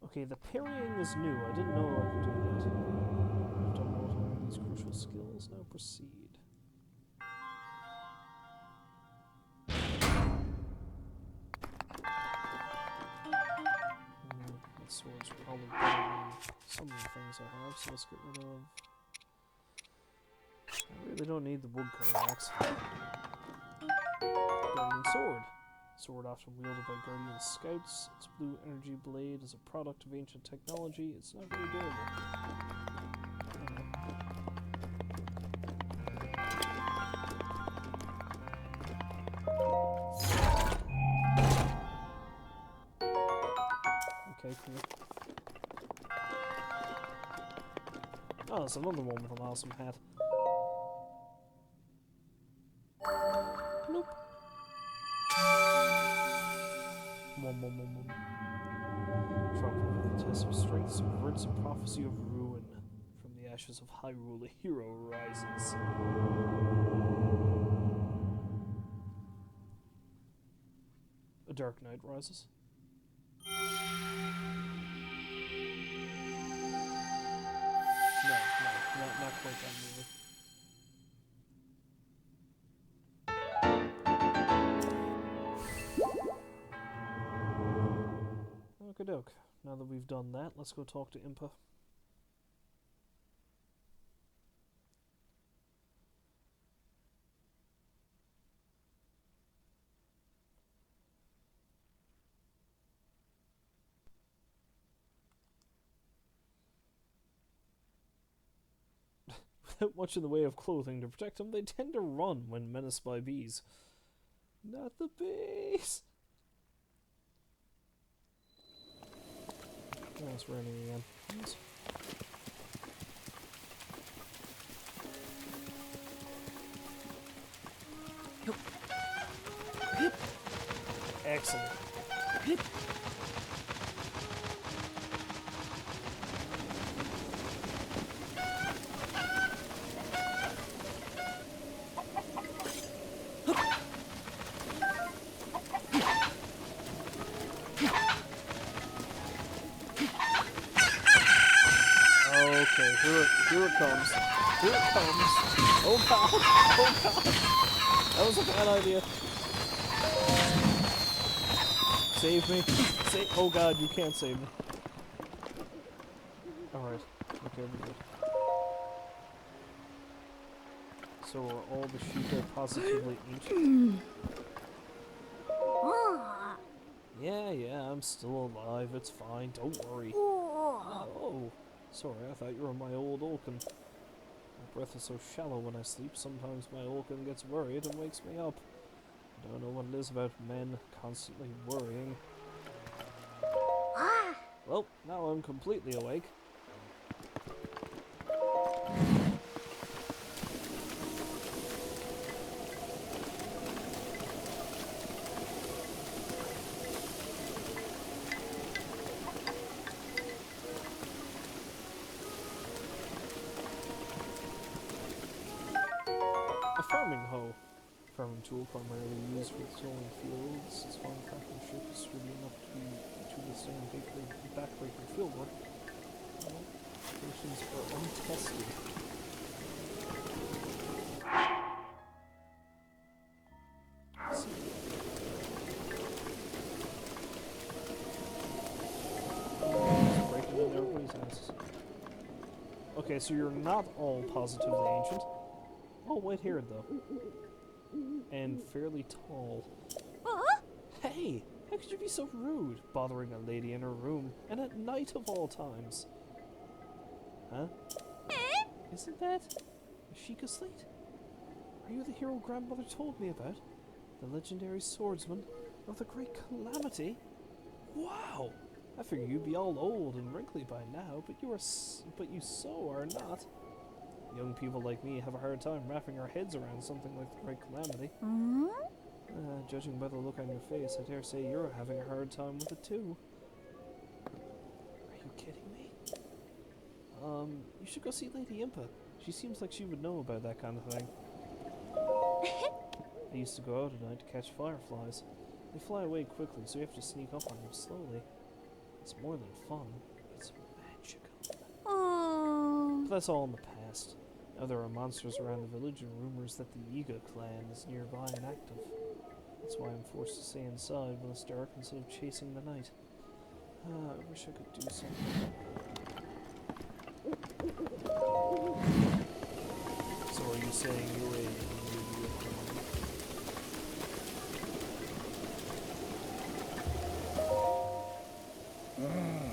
Okay, the parrying is new. I didn't know I could do that. I've done all of these crucial skills. Now proceed. That sword's probably better than some of the things I have, so let's get rid of... I really don't need the woodcutter axe. Guardian sword. Sword often wielded by Guardian Scouts. Its blue energy blade is a product of ancient technology. It's not very durable. Okay, cool. Oh, it's another one with an awesome hat. Nope. Trample with the test of strength subverts a prophecy of ruin. From the ashes of Hyrule, a hero rises. A dark knight rises. Now that we've done that, let's go talk to Impa. Without much in the way of clothing to protect them, they tend to run when menaced by bees. Not the bees! Oh, it's raining again. Yes. Excellent. Okay, here it comes. Here it comes. Oh god! Oh god! That was a bad idea. Save me. Oh god, you can't save me. Alright. Okay, we're good. So are all the sheep positively ancient? Yeah, I'm still alive. It's fine. Don't worry. Oh. Sorry, I thought you were my old Olkin. My breath is so shallow when I sleep, sometimes my Olkin gets worried and wakes me up. I don't know what it is about men constantly worrying. Well, now I'm completely awake. A farming hoe. Farming tool primarily used for sowing fields. Its farm craftsmanship is sturdy enough to withstand backbreaking field work. Patients are untested. Breaking into everybody's houses. Okay, so you're not all positively ancient. Oh, white-haired though. And fairly tall. Hey! How could you be so rude, bothering a lady in her room, and at night of all times? Huh? Isn't that Ashika Slate? Are you the hero grandmother told me about? The legendary swordsman of the Great Calamity? Wow! I figured you'd be all old and wrinkly by now, but you are not. Young people like me have a hard time wrapping our heads around something like the Great Calamity. Judging by the look on your face, I dare say you're having a hard time with it too. Are you kidding me? You should go see Lady Impa. She seems like she would know about that kind of thing. I used to go out at night to catch fireflies. They fly away quickly, so you have to sneak up on them slowly. It's more than fun. It's magical. But that's all in the past. Now there are monsters around the village and rumors that the Iga clan is nearby and active. That's why I'm forced to stay inside when it's dark instead of chasing the night. I wish I could do something. So are you saying you're a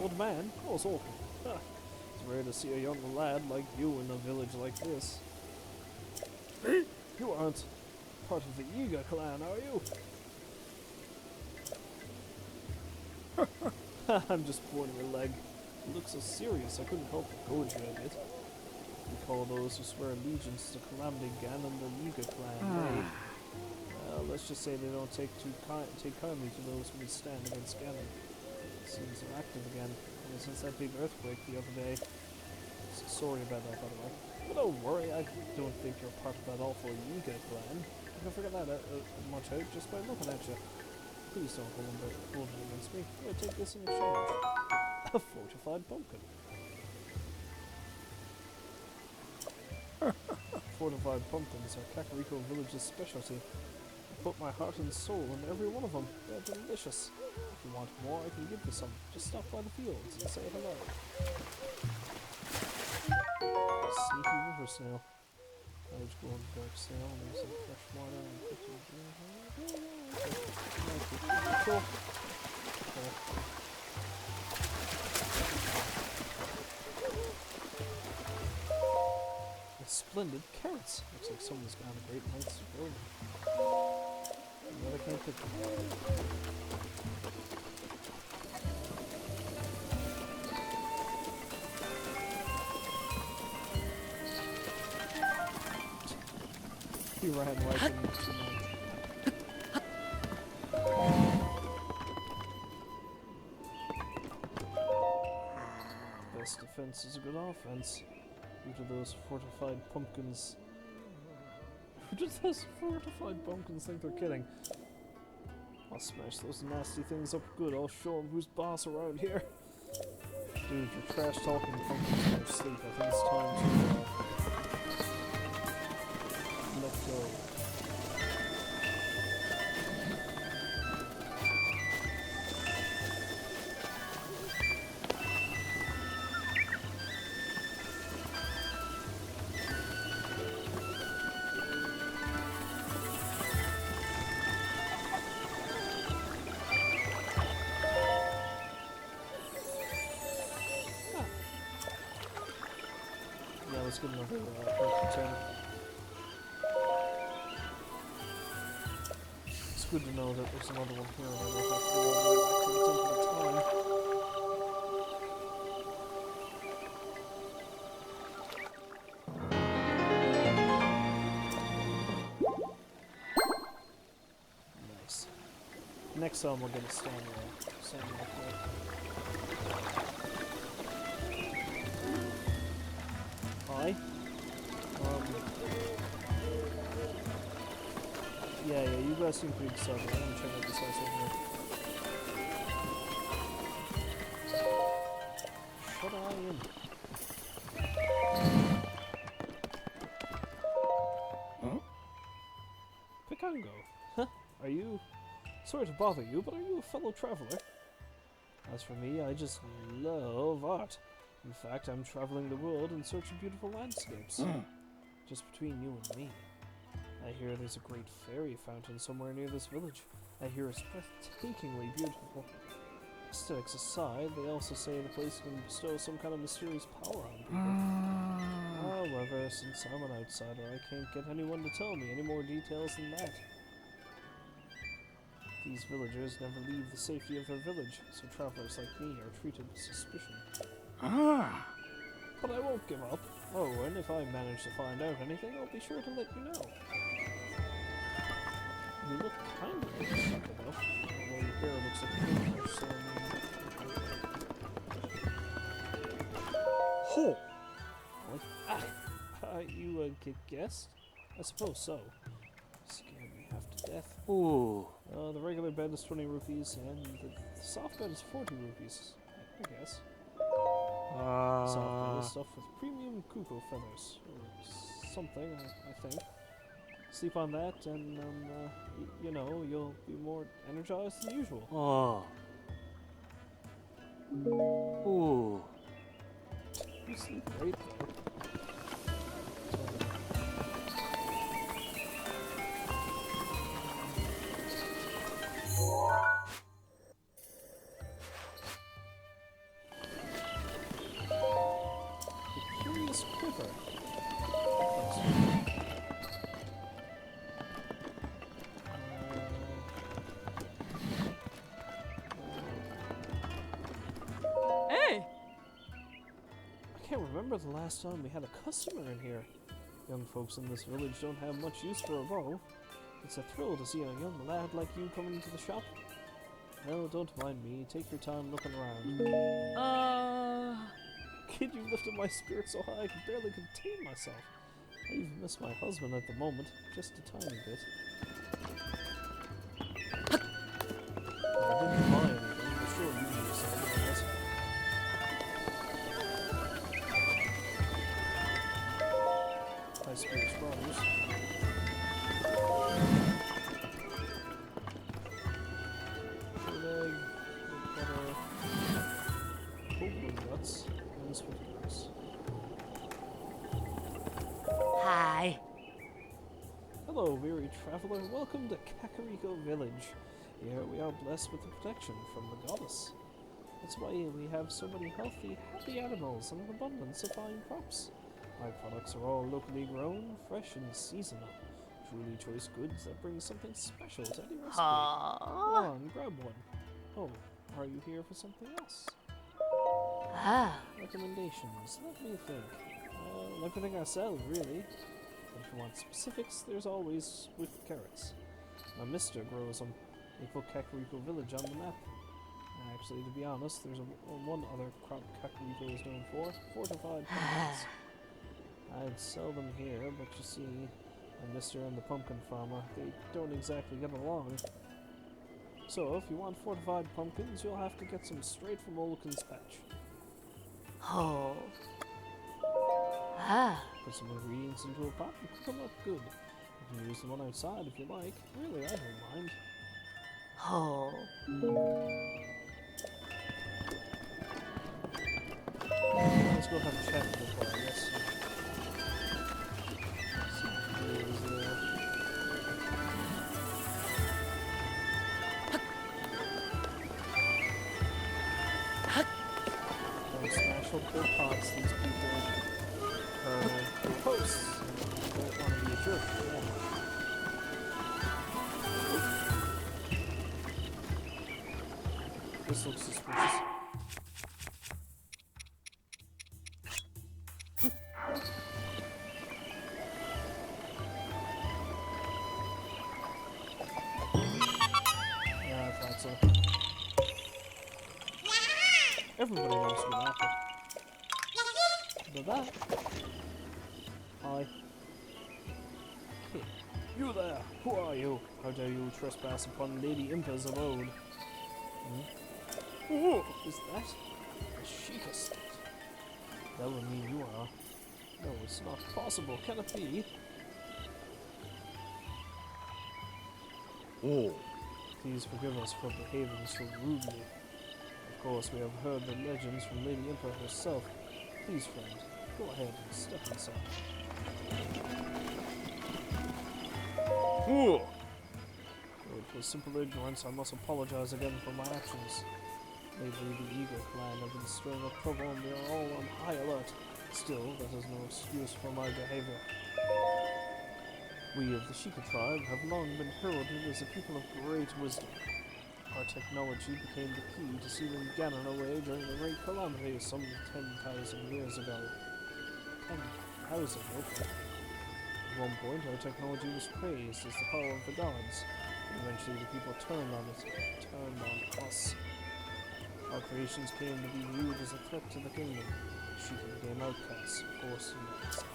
old man? Oh, it's awful. It's rare to see a young lad like you in a village like this. You aren't part of the Iga clan, are you? I'm just pulling your leg. You look so serious, I couldn't help but goad you a bit. We call those who swear allegiance to Calamity Ganon the Iga clan. Let's just say they don't take kindly to those who would stand against Ganon. Seems they're active again, ever since that big earthquake the other day. Sorry about that, by the way. But don't worry, I don't think you're part of that awful Yiga clan. You can figure that much out just by looking at you. Please don't hold it against me. I'll take this in exchange. A fortified pumpkin. Fortified pumpkins are Kakariko Village's specialty. put my heart and soul in every one of them. They're delicious. If you want more, I can give you some. Just stop by the fields and say hello. Sneaky river snail. Large golden dark snail, and there's some fresh water and cool. Cool. Splendid carrots. Looks like someone's gone to great lengths to grow them. But I can't pick them. He ran right into my... Best defense is a good offense. Due to those fortified pumpkins. Who does those fortified pumpkins think they're kidding? I'll smash those nasty things up good. I'll show them who's boss around here. Dude, you're trash talking pumpkins in their sleep. I think it's time to let go. Let's get another pretend. It's good to know that there's another one here and I don't have to go all the way back to the Temple of Time. Nice. Next time we'll get a samurai. Hi. Yeah, you guys seem pretty excited. I'm gonna check out this house over here. Shut eye in. Huh? Pikango. Huh? Are you... Sorry to bother you, but are you a fellow traveler? As for me, I just love art. In fact, I'm traveling the world in search of beautiful landscapes. Just between you and me. I hear there's a great fairy fountain somewhere near this village. I hear it's breathtakingly beautiful. Aesthetics aside, they also say the place can bestow some kind of mysterious power on people. However, since I'm an outsider, I can't get anyone to tell me any more details than that. These villagers never leave the safety of their village, so travelers like me are treated with suspicion. But I won't give up. Oh, and if I manage to find out anything, I'll be sure to let you know. You look kind of sucker though. Although your hair looks like a so... Ho! What? You guessed? I suppose so. Scared me half to death. Ooh. The regular bed is 20 rupees, and the soft bed is 40 rupees, I guess. Soft bed is stuffed with premium cuckoo feathers, or something, I think. Sleep on that, and, you know, you'll be more energized than usual. Oh. Ooh. You sleep great, though. I can't remember the last time we had a customer in here. Young folks in this village don't have much use for a bow. It's a thrill to see a young lad like you come into the shop. No, don't mind me. Take your time looking around. Kid, you lifted my spirit so high I could barely contain myself. I even miss my husband at the moment, just a tiny bit. I didn't buy anything. I'm sure you knew something, I guess. My spirit's brothers. Hello, weary traveler. Welcome to Kakariko Village. Here we are blessed with the protection from the goddess. That's why we have so many healthy, happy animals and an abundance of fine crops. My products are all locally grown, fresh, and seasonal. Truly choice goods that bring something special to any recipe. Come on, grab one. Oh, are you here for something else? Recommendations. Let me think. Everything I sell, really. But if you want specifics, there's always with carrots. My mister grows them. They put Kakariko Village on the map. Actually, to be honest, there's one other crop Kakariko is known for: fortified pumpkins. I'd sell them here, but you see, my mister and the pumpkin farmer, they don't exactly get along. So, if you want fortified pumpkins, you'll have to get some straight from Olkin's patch. Oh. Put some ingredients into a pot and cook them up good. You can use the one outside if you like. Really, I don't mind. Oh. Let's go have a chat with the bar, I guess. Don't smash up their pots, these people are hosts. They don't want to be a jerk. This looks suspicious. Yeah, I thought so. Everybody knows who that is. But that. Hi. Hey, you there! Who are you? How dare you trespass upon Lady Impa's abode? Oh, is that a Sheikah state? That would mean you are. No, it's not possible. Can it be? Oh. Please forgive us for behaving so rudely. Of course, we have heard the legends from Lady Impa herself. Please, friend, go ahead and step inside. Oh. For simple ignorance, I must apologize again for my actions. Lately, the Eagle clan have been stirring up trouble and we are all on high alert. Still, that is no excuse for my behavior. We of the Sheikah tribe have long been heralded as a people of great wisdom. Our technology became the key to sealing Ganon away during the Great Calamity some 10,000 years ago. 10,000, okay. At one point, our technology was praised as the power of the gods. Eventually, the people turned on it, turned on us. Our creations came to be viewed as a threat to the kingdom. Sheikah became outcasts, forced into exile.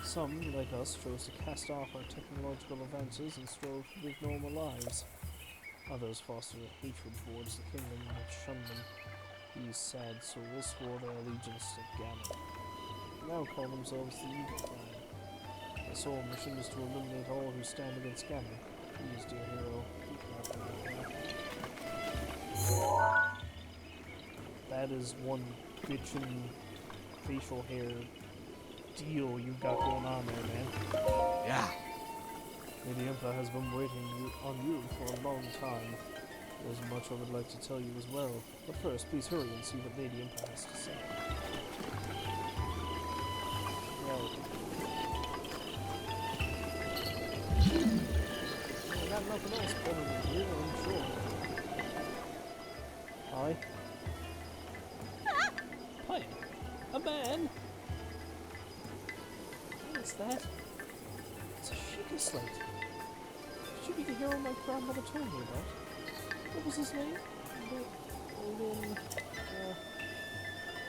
Some, like us, chose to cast off our technological advances and strove to live normal lives. Others fostered a hatred towards the kingdom that shunned them. These sad souls swore their allegiance to Ganon. They now call themselves the Eagle Clan. Their sole mission is to eliminate all who stand against Ganon. Please, dear hero, keep not doing that. That is one bitchin' facial hair deal you've got going on there, man. Yeah. Lady Impa has been waiting on you for a long time. There's much I would like to tell you as well. But first, please hurry and see what Lady Impa has to say. I got nothing else better than you, I'm sure. Hi. Hi. A man? What is that? It's a Sheikah slate. Should be the hero my grandmother told me about. What was his name?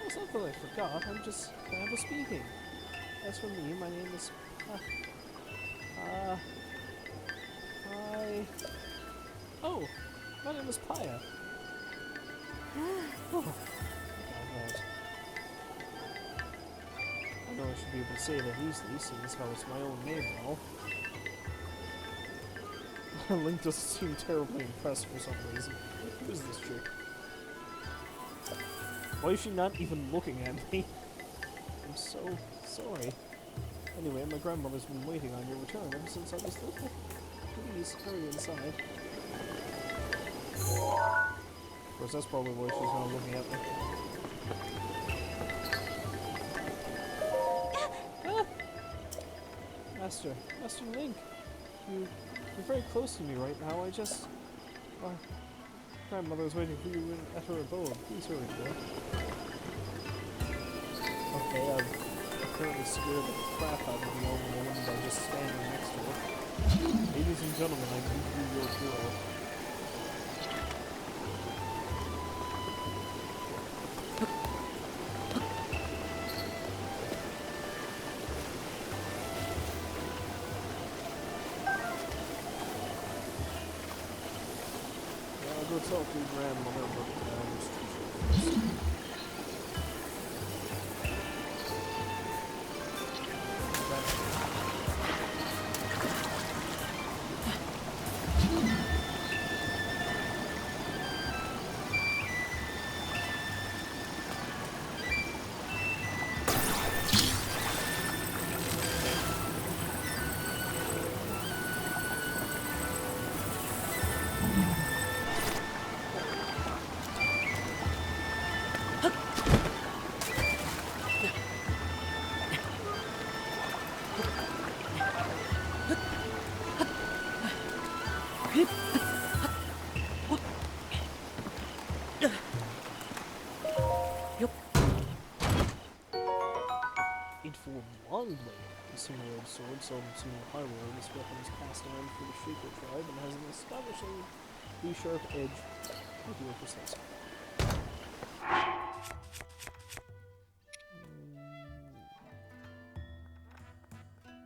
It's not that I forgot, I'm just bad with speaking. As for me, my name is... Oh, my name is Paya. Oh, that. I know I should be able to say that easily, seeing as how it's my own name now. Link doesn't seem terribly impressed for some reason. Who is this chick? Why is she not even looking at me? I'm so sorry. Anyway, my grandmother's been waiting on your return ever since I was little. Please, hurry inside. Of course, that's probably why she's not looking at me. Ah! Master Link, you're very close to me right now. Grandmother's waiting for you at her abode. Please hurry, boy. Okay, I've currently scared the crap out of the old woman by just standing next to her. Ladies and gentlemen, I give you your hero. I'll go talk to your grandmother about the grounds. Similar sword seldom seen in Hyrule, this weapon is passed on for the Shaker tribe and has an astonishingly sharp edge. Thank you, precise.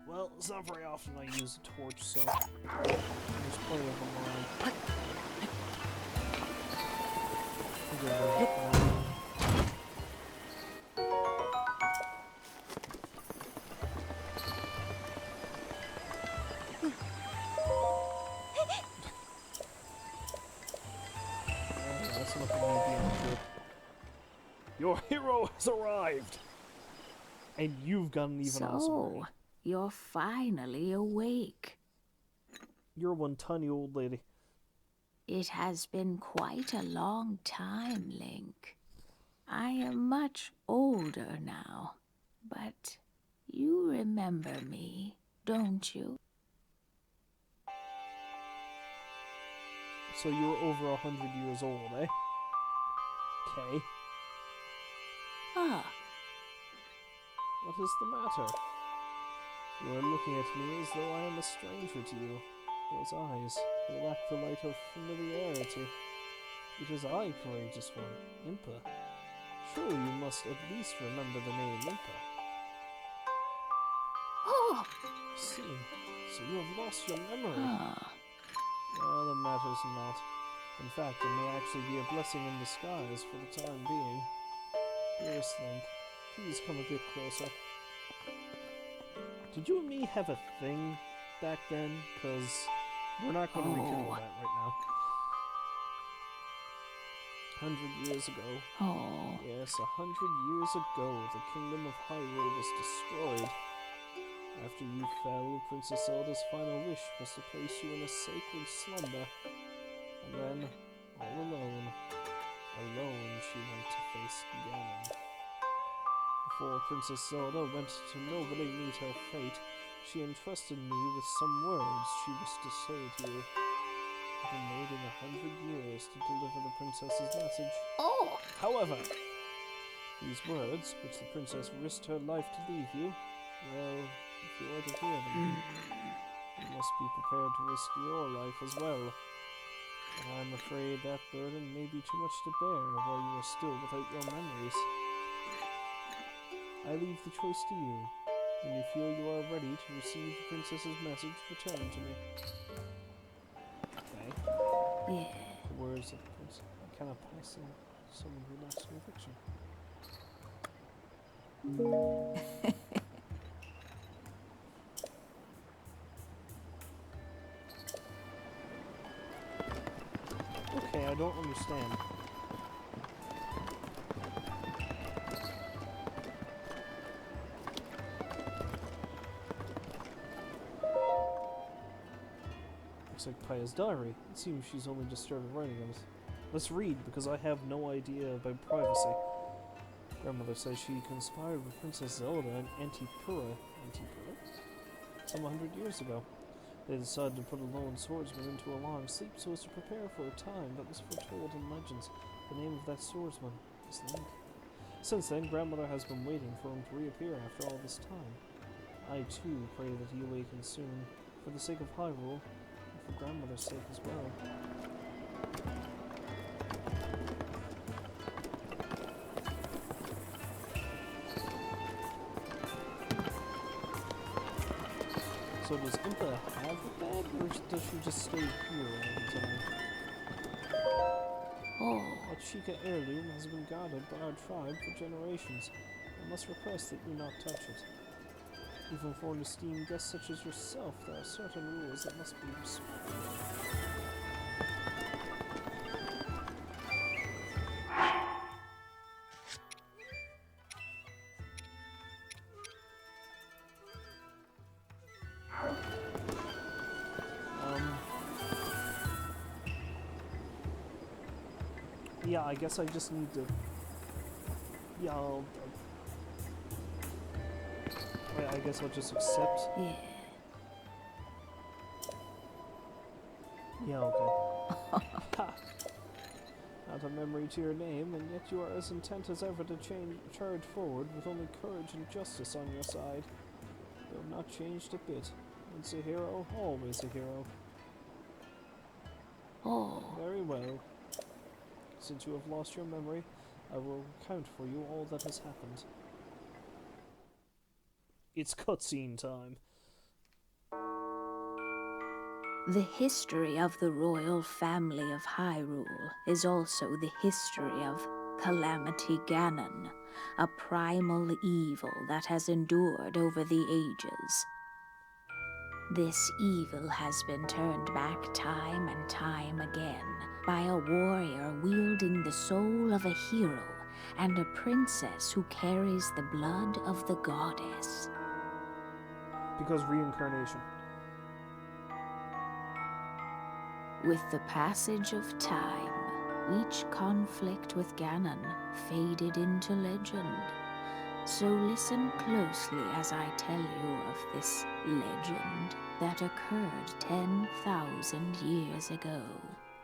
Well, it's not very often I use a torch, so there's plenty of them around. Your hero has arrived! And you've got an even awesome ring. You're finally awake. You're one tiny old lady. It has been quite a long time, Link. I am much older now, but you remember me, don't you? So you're over 100 years old, eh? Okay. Ah. What is the matter? You are looking at me as though I am a stranger to you. Those eyes, they lack the light of familiarity. It is I, courageous one, Impa. Surely you must at least remember the name Impa. Oh! I see. So you have lost your memory. Ah. Well, it matters not. In fact, it may actually be a blessing in disguise for the time being. Dearest Link, please come a bit closer. Did you and me have a thing back then? Because we're not going to rekindle that right now. 100 years ago. Oh. Yes, 100 years ago, the kingdom of Hyrule was destroyed. After you fell, Princess Zelda's final wish was to place you in a sacred slumber. And then, all alone, she went to face Ganon. Before Princess Zelda went to nobly meet her fate, she entrusted me with some words she wished to say to you. I've been waiting 100 years to deliver the princess's message. Oh! However, these words, which the princess risked her life to leave you, well, if you are to hear them, you must be prepared to risk your life as well. And I'm afraid that burden may be too much to bear while you are still without your memories. I leave the choice to you. When you feel you are ready to receive the princess's message, return to me. Okay. Yeah. The words of the princess. I cannot pass them. Someone who lacks conviction. Okay, I don't understand. looks like Paya's diary. It seems she's only just started writing it. Let's read, because I have no idea about privacy. Grandmother says she conspired with Princess Zelda and Antipura some 100 years ago. They decided to put a lone swordsman into a long sleep so as to prepare for a time that was foretold in legends. The name of that swordsman is Link. Since then, Grandmother has been waiting for him to reappear after all this time. I too pray that he awakens soon, for the sake of Hyrule, and for Grandmother's sake as well. So does Impa have a bed, or does she just stay here all the time? Oh, A Chica heirloom has been guarded by our tribe for generations. I must request that you not touch it. Even for an esteemed guest such as yourself, there are certain rules that must be respected. Yeah, I guess I just need to... Yeah, I guess I'll just accept. yeah. Yeah, okay. Ha! Not a memory to your name, and yet you are as intent as ever to charge forward with only courage and justice on your side. You have not changed a bit. Once a hero, always a hero. Oh, Very well. Since you have lost your memory, I will recount for you all that has happened. It's cutscene time. the history of the royal family of Hyrule is also the history of Calamity Ganon, a primal evil that has endured over the ages. This evil has been turned back time and time again by a warrior wielding the soul of a hero and a princess who carries the blood of the goddess. Because reincarnation. With the passage of time, each conflict with Ganon faded into legend. So listen closely as I tell you of this legend that occurred 10,000 years ago.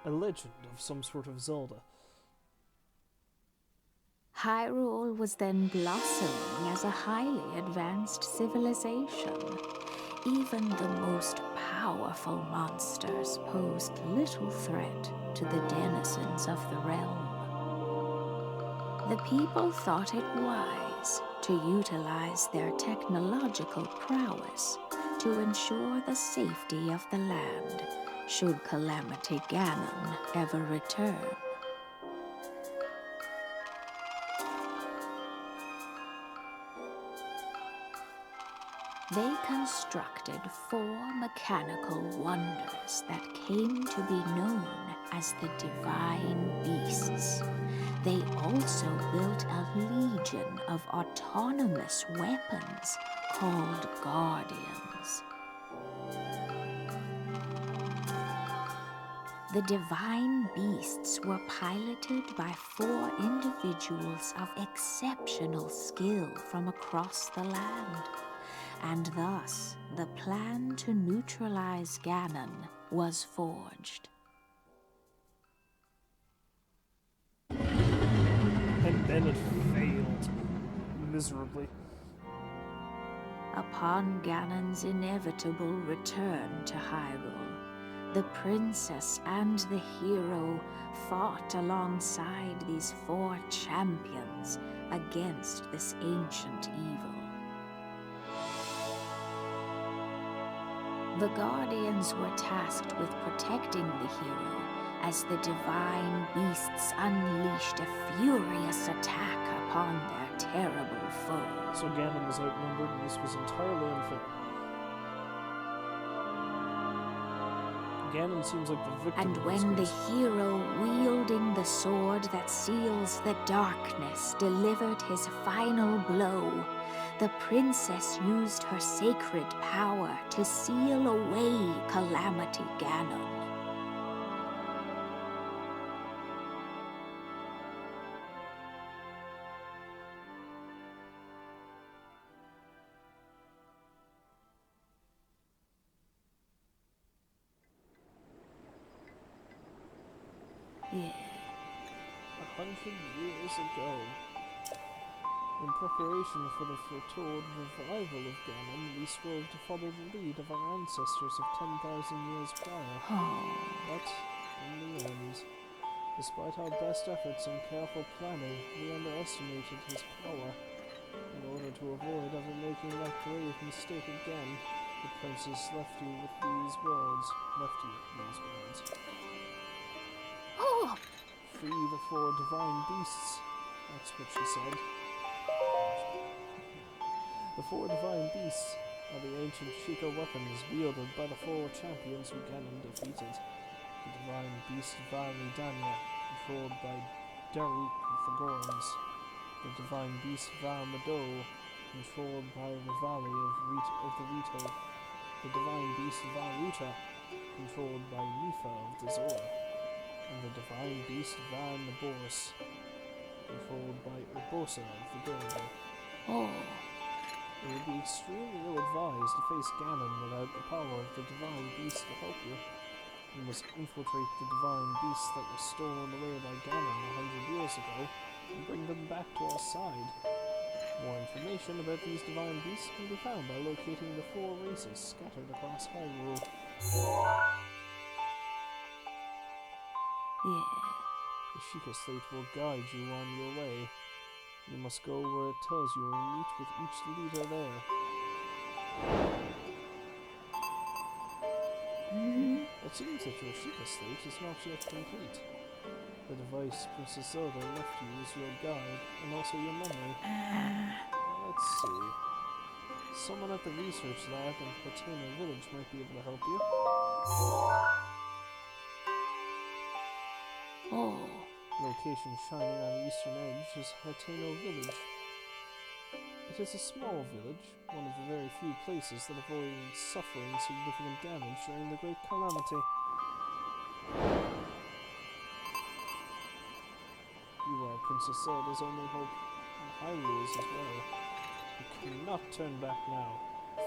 A legend of some sort of Zelda. Hyrule was then blossoming as a highly advanced civilization. Even the most powerful monsters posed little threat to the denizens of the realm. The people thought it wise to utilize their technological prowess to ensure the safety of the land should Calamity Ganon ever return. They constructed 4 mechanical wonders that came to be known as the Divine Beasts. They also built a legion of autonomous weapons called Guardians. The Divine Beasts were piloted by 4 individuals of exceptional skill from across the land. And thus, the plan to neutralize Ganon was forged. And then it failed. Miserably. Upon Ganon's inevitable return to Hyrule, the princess and the hero fought alongside these 4 champions against this ancient evil. The Guardians were tasked with protecting the hero as the Divine Beasts unleashed a furious attack upon their terrible foe. So Ganon was outnumbered, and this was entirely unfair. Ganon seems like the victim. And in when the this case. hero wielding the sword that seals the darkness delivered his final blow, the princess used her sacred power to seal away Calamity Ganon. Yeah. 100 years ago, in preparation for the foretold revival of Ganon, we strove to follow the lead of our ancestors of 10,000 years prior. But, in the end, despite our best efforts and careful planning, we underestimated his power. In order to avoid ever making that grave mistake again, the princess left you with these words. Oh! Free the 4 divine beasts. That's what she said. The 4 divine beasts are the ancient Sheikah weapons wielded by the 4 champions who Ganon defeated. The divine beast Varidania, controlled by Daruk of the Gorons. The divine beast Varmado, controlled by Rivali of the Rito. The divine beast Varuta, controlled by Nifa of the Zora. And the divine beast Van Boris, controlled by Urbosa of the Gurgle. Oh. It would be extremely ill-advised to face Ganon without the power of the divine beast to help you. You must infiltrate the divine beasts that were stolen away by Ganon 100 years ago and bring them back to our side. More information about these divine beasts can be found by locating the 4 races scattered across Hyrule. Yeah. The Sheikah Slate will guide you on your way. You must go where it tells you and meet with each leader there. It seems that your Sheikah Slate is not yet complete. The device Princess Zelda left you is your guide, and also your memory. Let's see. Someone at the research lab in Hateno Village might be able to help you. Oh. Location shining on the eastern edge is Hateno Village. It is a small village, one of the very few places that avoided suffering significant damage during the Great Calamity. You are Princess Zelda's only hope, and Hyrule's as well. You cannot turn back now.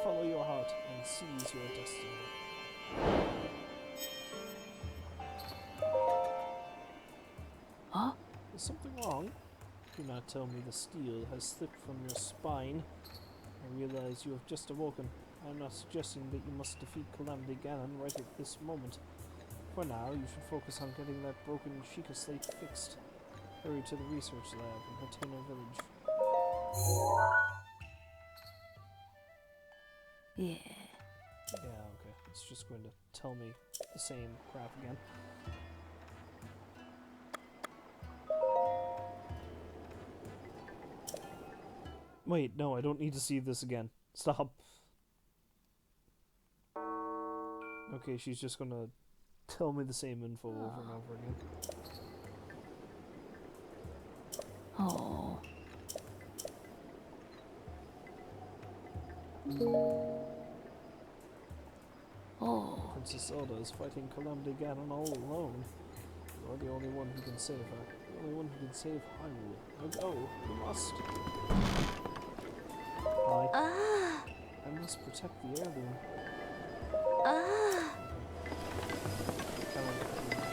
Follow your heart and seize your destiny. Huh? Is something wrong? Do not tell me the steel has slipped from your spine. I realize you have just awoken. I am not suggesting that you must defeat Calamity Ganon right at this moment. For now, you should focus on getting that broken Sheikah Slate fixed. Hurry to the research lab in Hateno Village. Yeah. Yeah, okay. It's just going to tell me the same crap again. Wait, no, I don't need to see this again. Stop. Okay, she's just gonna tell me the same info over and over again. Oh. Oh. Princess Zelda is fighting Calamity Ganon all alone. You are the only one who can save her. The only one who can save Hyrule. Now go. You must. I must protect the heirloom.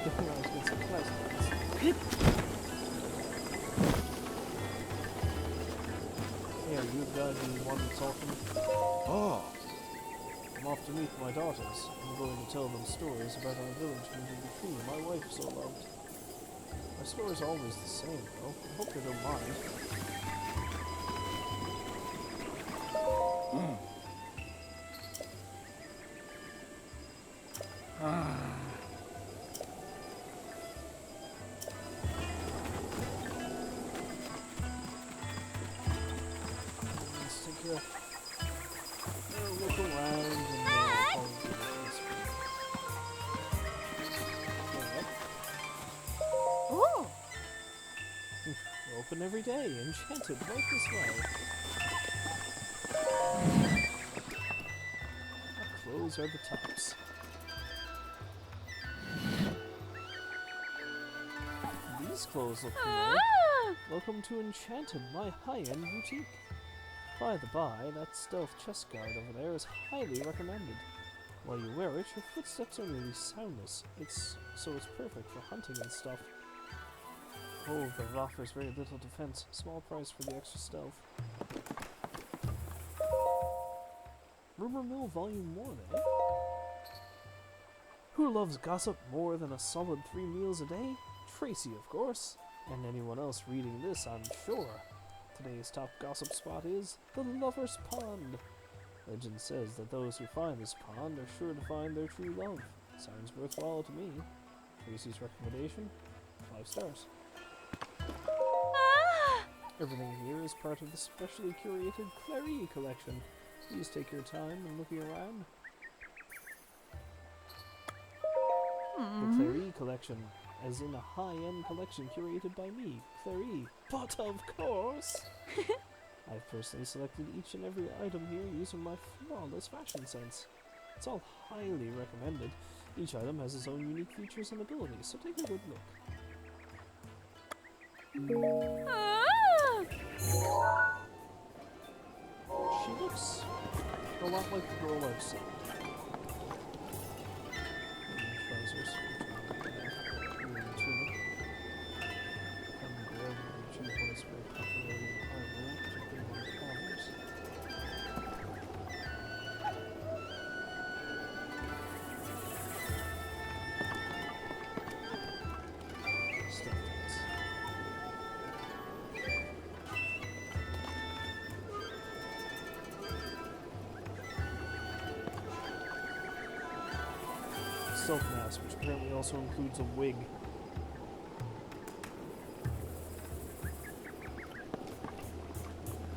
Didn't realize it was so pleasant. Hey, are you the guy who wanted to talk to me? Oh. I'm off to meet my daughters. I'm going to tell them stories about our village meeting the queen my wife so loved. My story's always the same, though. I hope they don't mind. Let's take a look around and I'll probably do this. and every day, enchanted right this way. How close are the tops? These clothes look familiar. Welcome to Enchanted, my high-end boutique. By the by, that stealth chest guard over there is highly recommended. While you wear it, your footsteps are nearly soundless. It's perfect for hunting and stuff. Oh, but it offers very little defense. Small price for the extra stealth. Rumor Mill Volume 1, eh? Who loves gossip more than a solid 3 meals a day? Tracy, of course. And anyone else reading this, I'm sure. Today's top gossip spot is the Lover's Pond. Legend says that those who find this pond are sure to find their true love. Sounds worthwhile to me. Tracy's recommendation? 5 stars. Everything here is part of the specially curated Clary collection. Please take your time in looking around. The Clary collection, as in a high-end collection curated by me, Clary. But of course! I've personally selected each and every item here using my flawless fashion sense. It's all highly recommended. Each item has its own unique features and abilities, so take a good look. She looks a lot like the girl I've seen. Trousers. Tunic. And the girl with the cheap one is very popular in Ireland, particularly with farmers. Stuff that's silk mask, which apparently also includes a wig.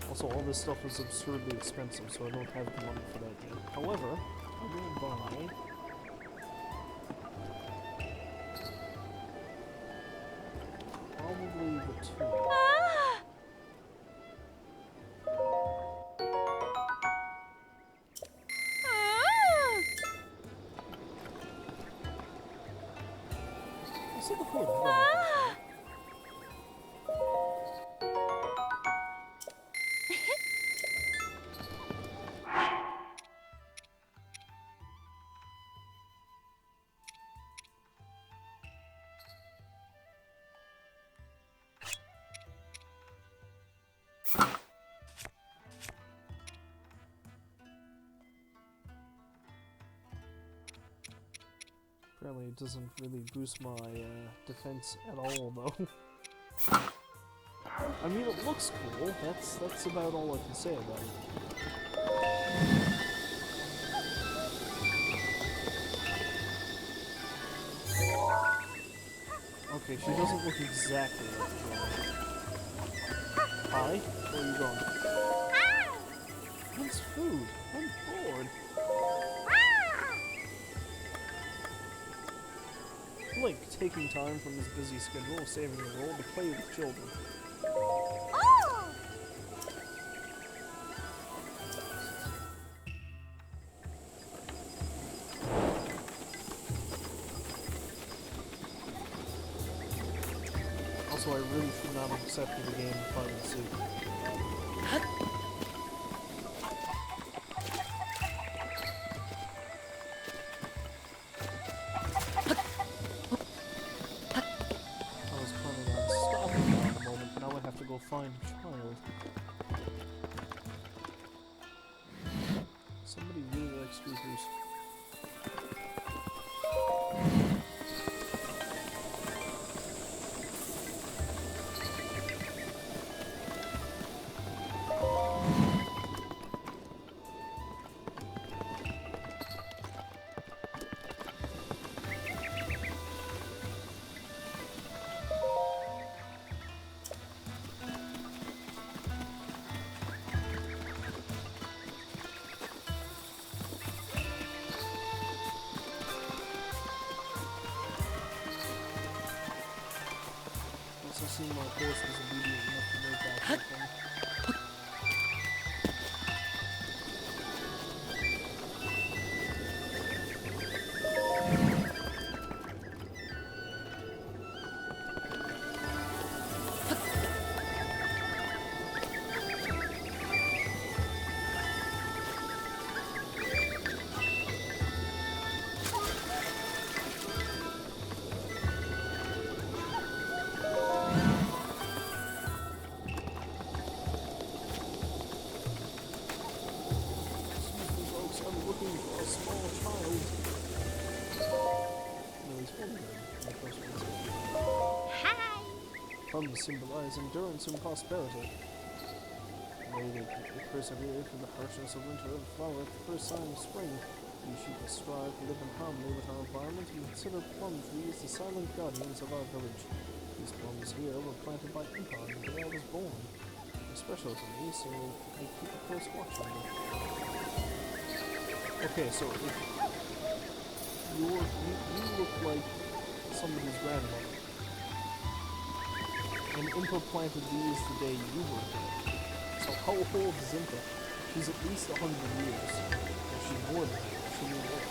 Also, all this stuff is absurdly expensive, so I don't have the money for that yet. However, I'm going to buy probably the two. What's the point? Apparently it doesn't really boost my defense at all, though. I mean, it looks cool. That's about all I can say about it. Okay, she doesn't look exactly like the Hi? Where are you going? What's food? I'm bored. Link, taking time from his busy schedule, saving the role to play with children. Also, I really should not have accepted the game of hide and seek. Find child. Somebody really likes scooters. I seem my horse was obedient enough to something. I'm looking for a small child. No, he's wondering. Hi! Plums symbolize endurance and prosperity. They persevere through the harshness of winter and flower at the first sign of spring. We should strive to live in harmony with our environment and consider plum trees the silent guardians of our village. These plums here were planted by Impa on the day I was born. They're special to me, so I keep a close watch on them. Okay, so if you look like somebody's grandmother, and Impa planted these the day you were there. So how old is Impa? She's at least 100 years. Or she's more than that. She will live.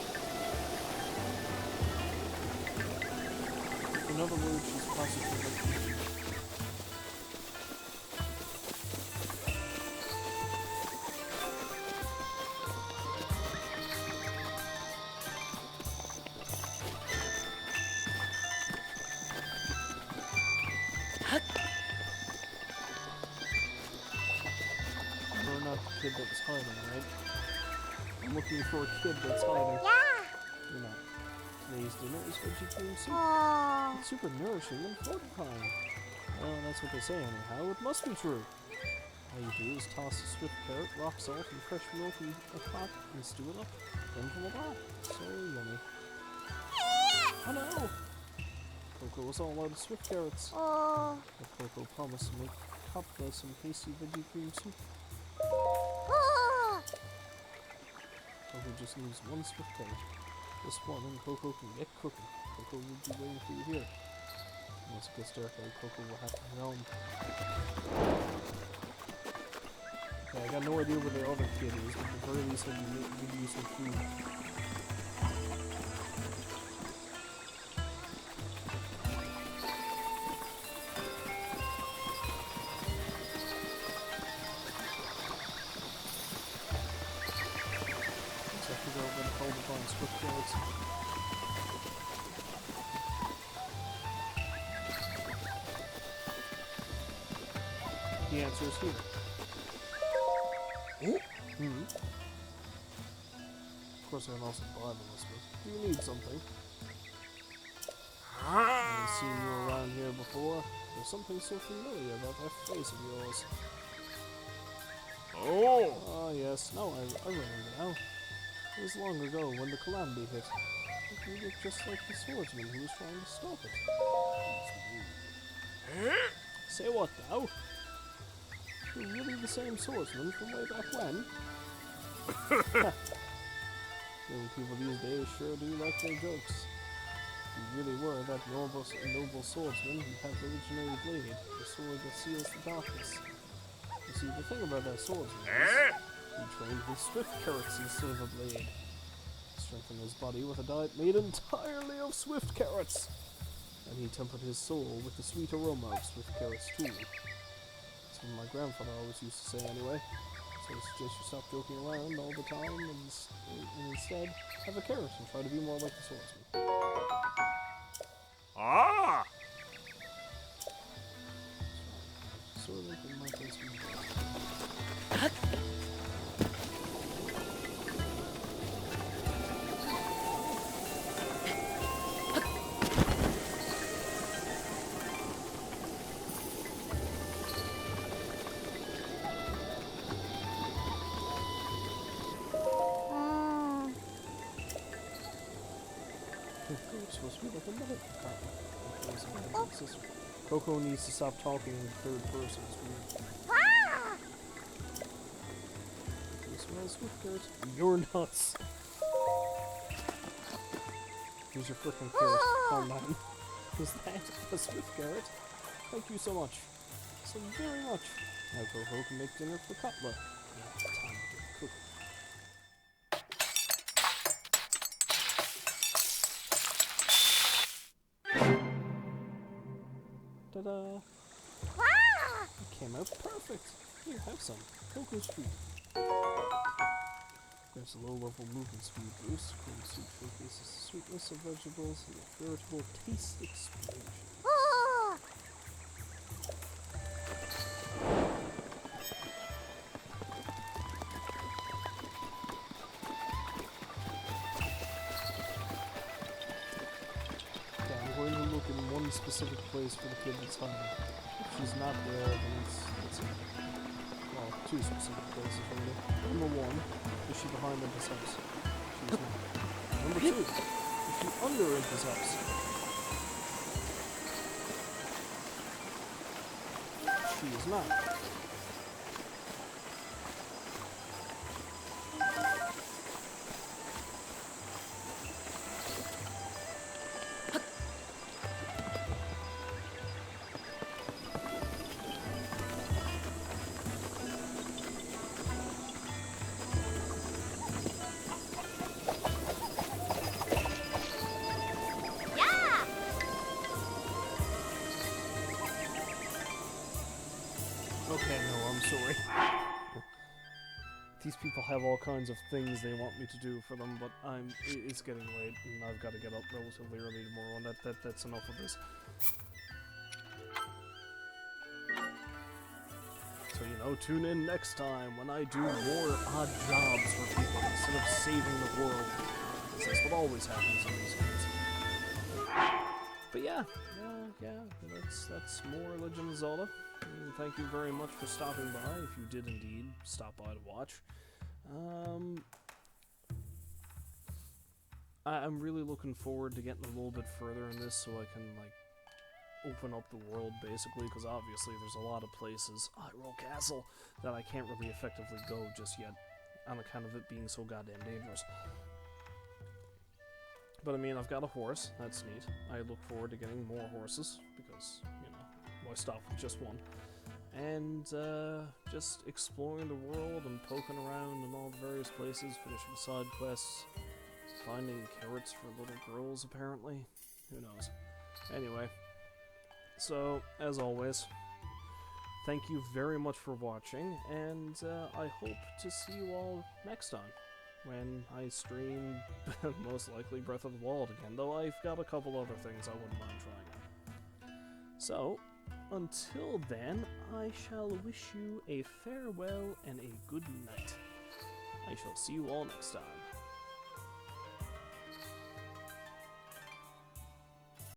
In other words, she's possibly like You're not the kid that's hiding, right? I'm looking for a kid that's hiding. Yeah! You're not. Today's dinner is veggie cream soup. Oh. It's super nourishing and fortifying. Well, that's what they say anyhow. It must be true. All you do is toss a swift carrot, rock salt, and fresh milk in a pot and stew it up. Then voila! So yummy. Oh no! Coco was all out of swift carrots. Oh. But Coco promised to make Kappa some tasty veggie cream soup. Oh. Coco just needs one swift carrot. This one, and Coco can get cooking. Coco will be waiting for you here. Once it gets dark out, Coco will have to head home. Okay, I got no idea where the other kid is, but at the very least I can give you some food. So I figure out where the hell to find swift carrots. The answer is here. Hmm. Of course, I can also buy them, I suppose. Do you need something? I've seen you around here before. There's something so familiar about that face of yours. Oh! Ah, yes. No, I remember now. It was long ago when the calamity hit. You looked just like the swordsman who was trying to stop it. Say what now? You're really the same swordsman from way back when? Young people these days sure do like their jokes. You really were that noble swordsman who had the legendary blade, the sword that seals the darkness. You see, the thing about that swordsman is, he trained with swift carrots instead of a blade. He strengthened his body with a diet made entirely of swift carrots. And he tempered his soul with the sweet aroma of swift carrots too. That's what my grandfather always used to say anyway. So I suggest you stop joking around all the time and instead have a carrot and try to be more like the swordsman. Ah! Sort of in my face. Supposed to be like another sister. Coco needs to stop talking in third person. It's weird. Ah. This smells swift carrots. You're nuts. Here's your frickin' carrot. Oh man. Is that a swift carrot? Thank you so much. So very much. Now go home and make dinner for Cutler. Yeah, time to get cooking. Ta-da! It came out perfect! Here, have some. Cocoa Street. There's a low-level movement speed boost. Cream soup showcases the sweetness of vegetables and a veritable taste explosion. Okay, I'm going to look in one specific place for the kid that's hiding. If she's not there, then it's well, two specific places really. Number one, is she behind Impa's house? She's not. Number two, is she under Impa's house? She is not. Okay, no, I'm sorry. These people have all kinds of things they want me to do for them, but it's getting late, and I've got to get up relatively early tomorrow, and that's enough of this. So, you know, tune in next time when I do more odd jobs for people instead of saving the world. Because that's what always happens in these games. But yeah, that's more Legend of Zelda. And thank you very much for stopping by, if you did indeed stop by to watch. I'm really looking forward to getting a little bit further in this so I can, like, open up the world, basically, because obviously there's a lot of places, Hyrule Castle, that I can't really effectively go just yet, on account of it being so goddamn dangerous. But I mean, I've got a horse, that's neat. I look forward to getting more horses, because, you know, why stop with just one? And just exploring the world and poking around in all the various places, finishing side quests, finding carrots for little girls, apparently. Who knows? Anyway, so, as always, thank you very much for watching, and I hope to see you all next time, when I stream, most likely, Breath of the Wild again, though I've got a couple other things I wouldn't mind trying out. So, until then, I shall wish you a farewell and a good night. I shall see you all next time.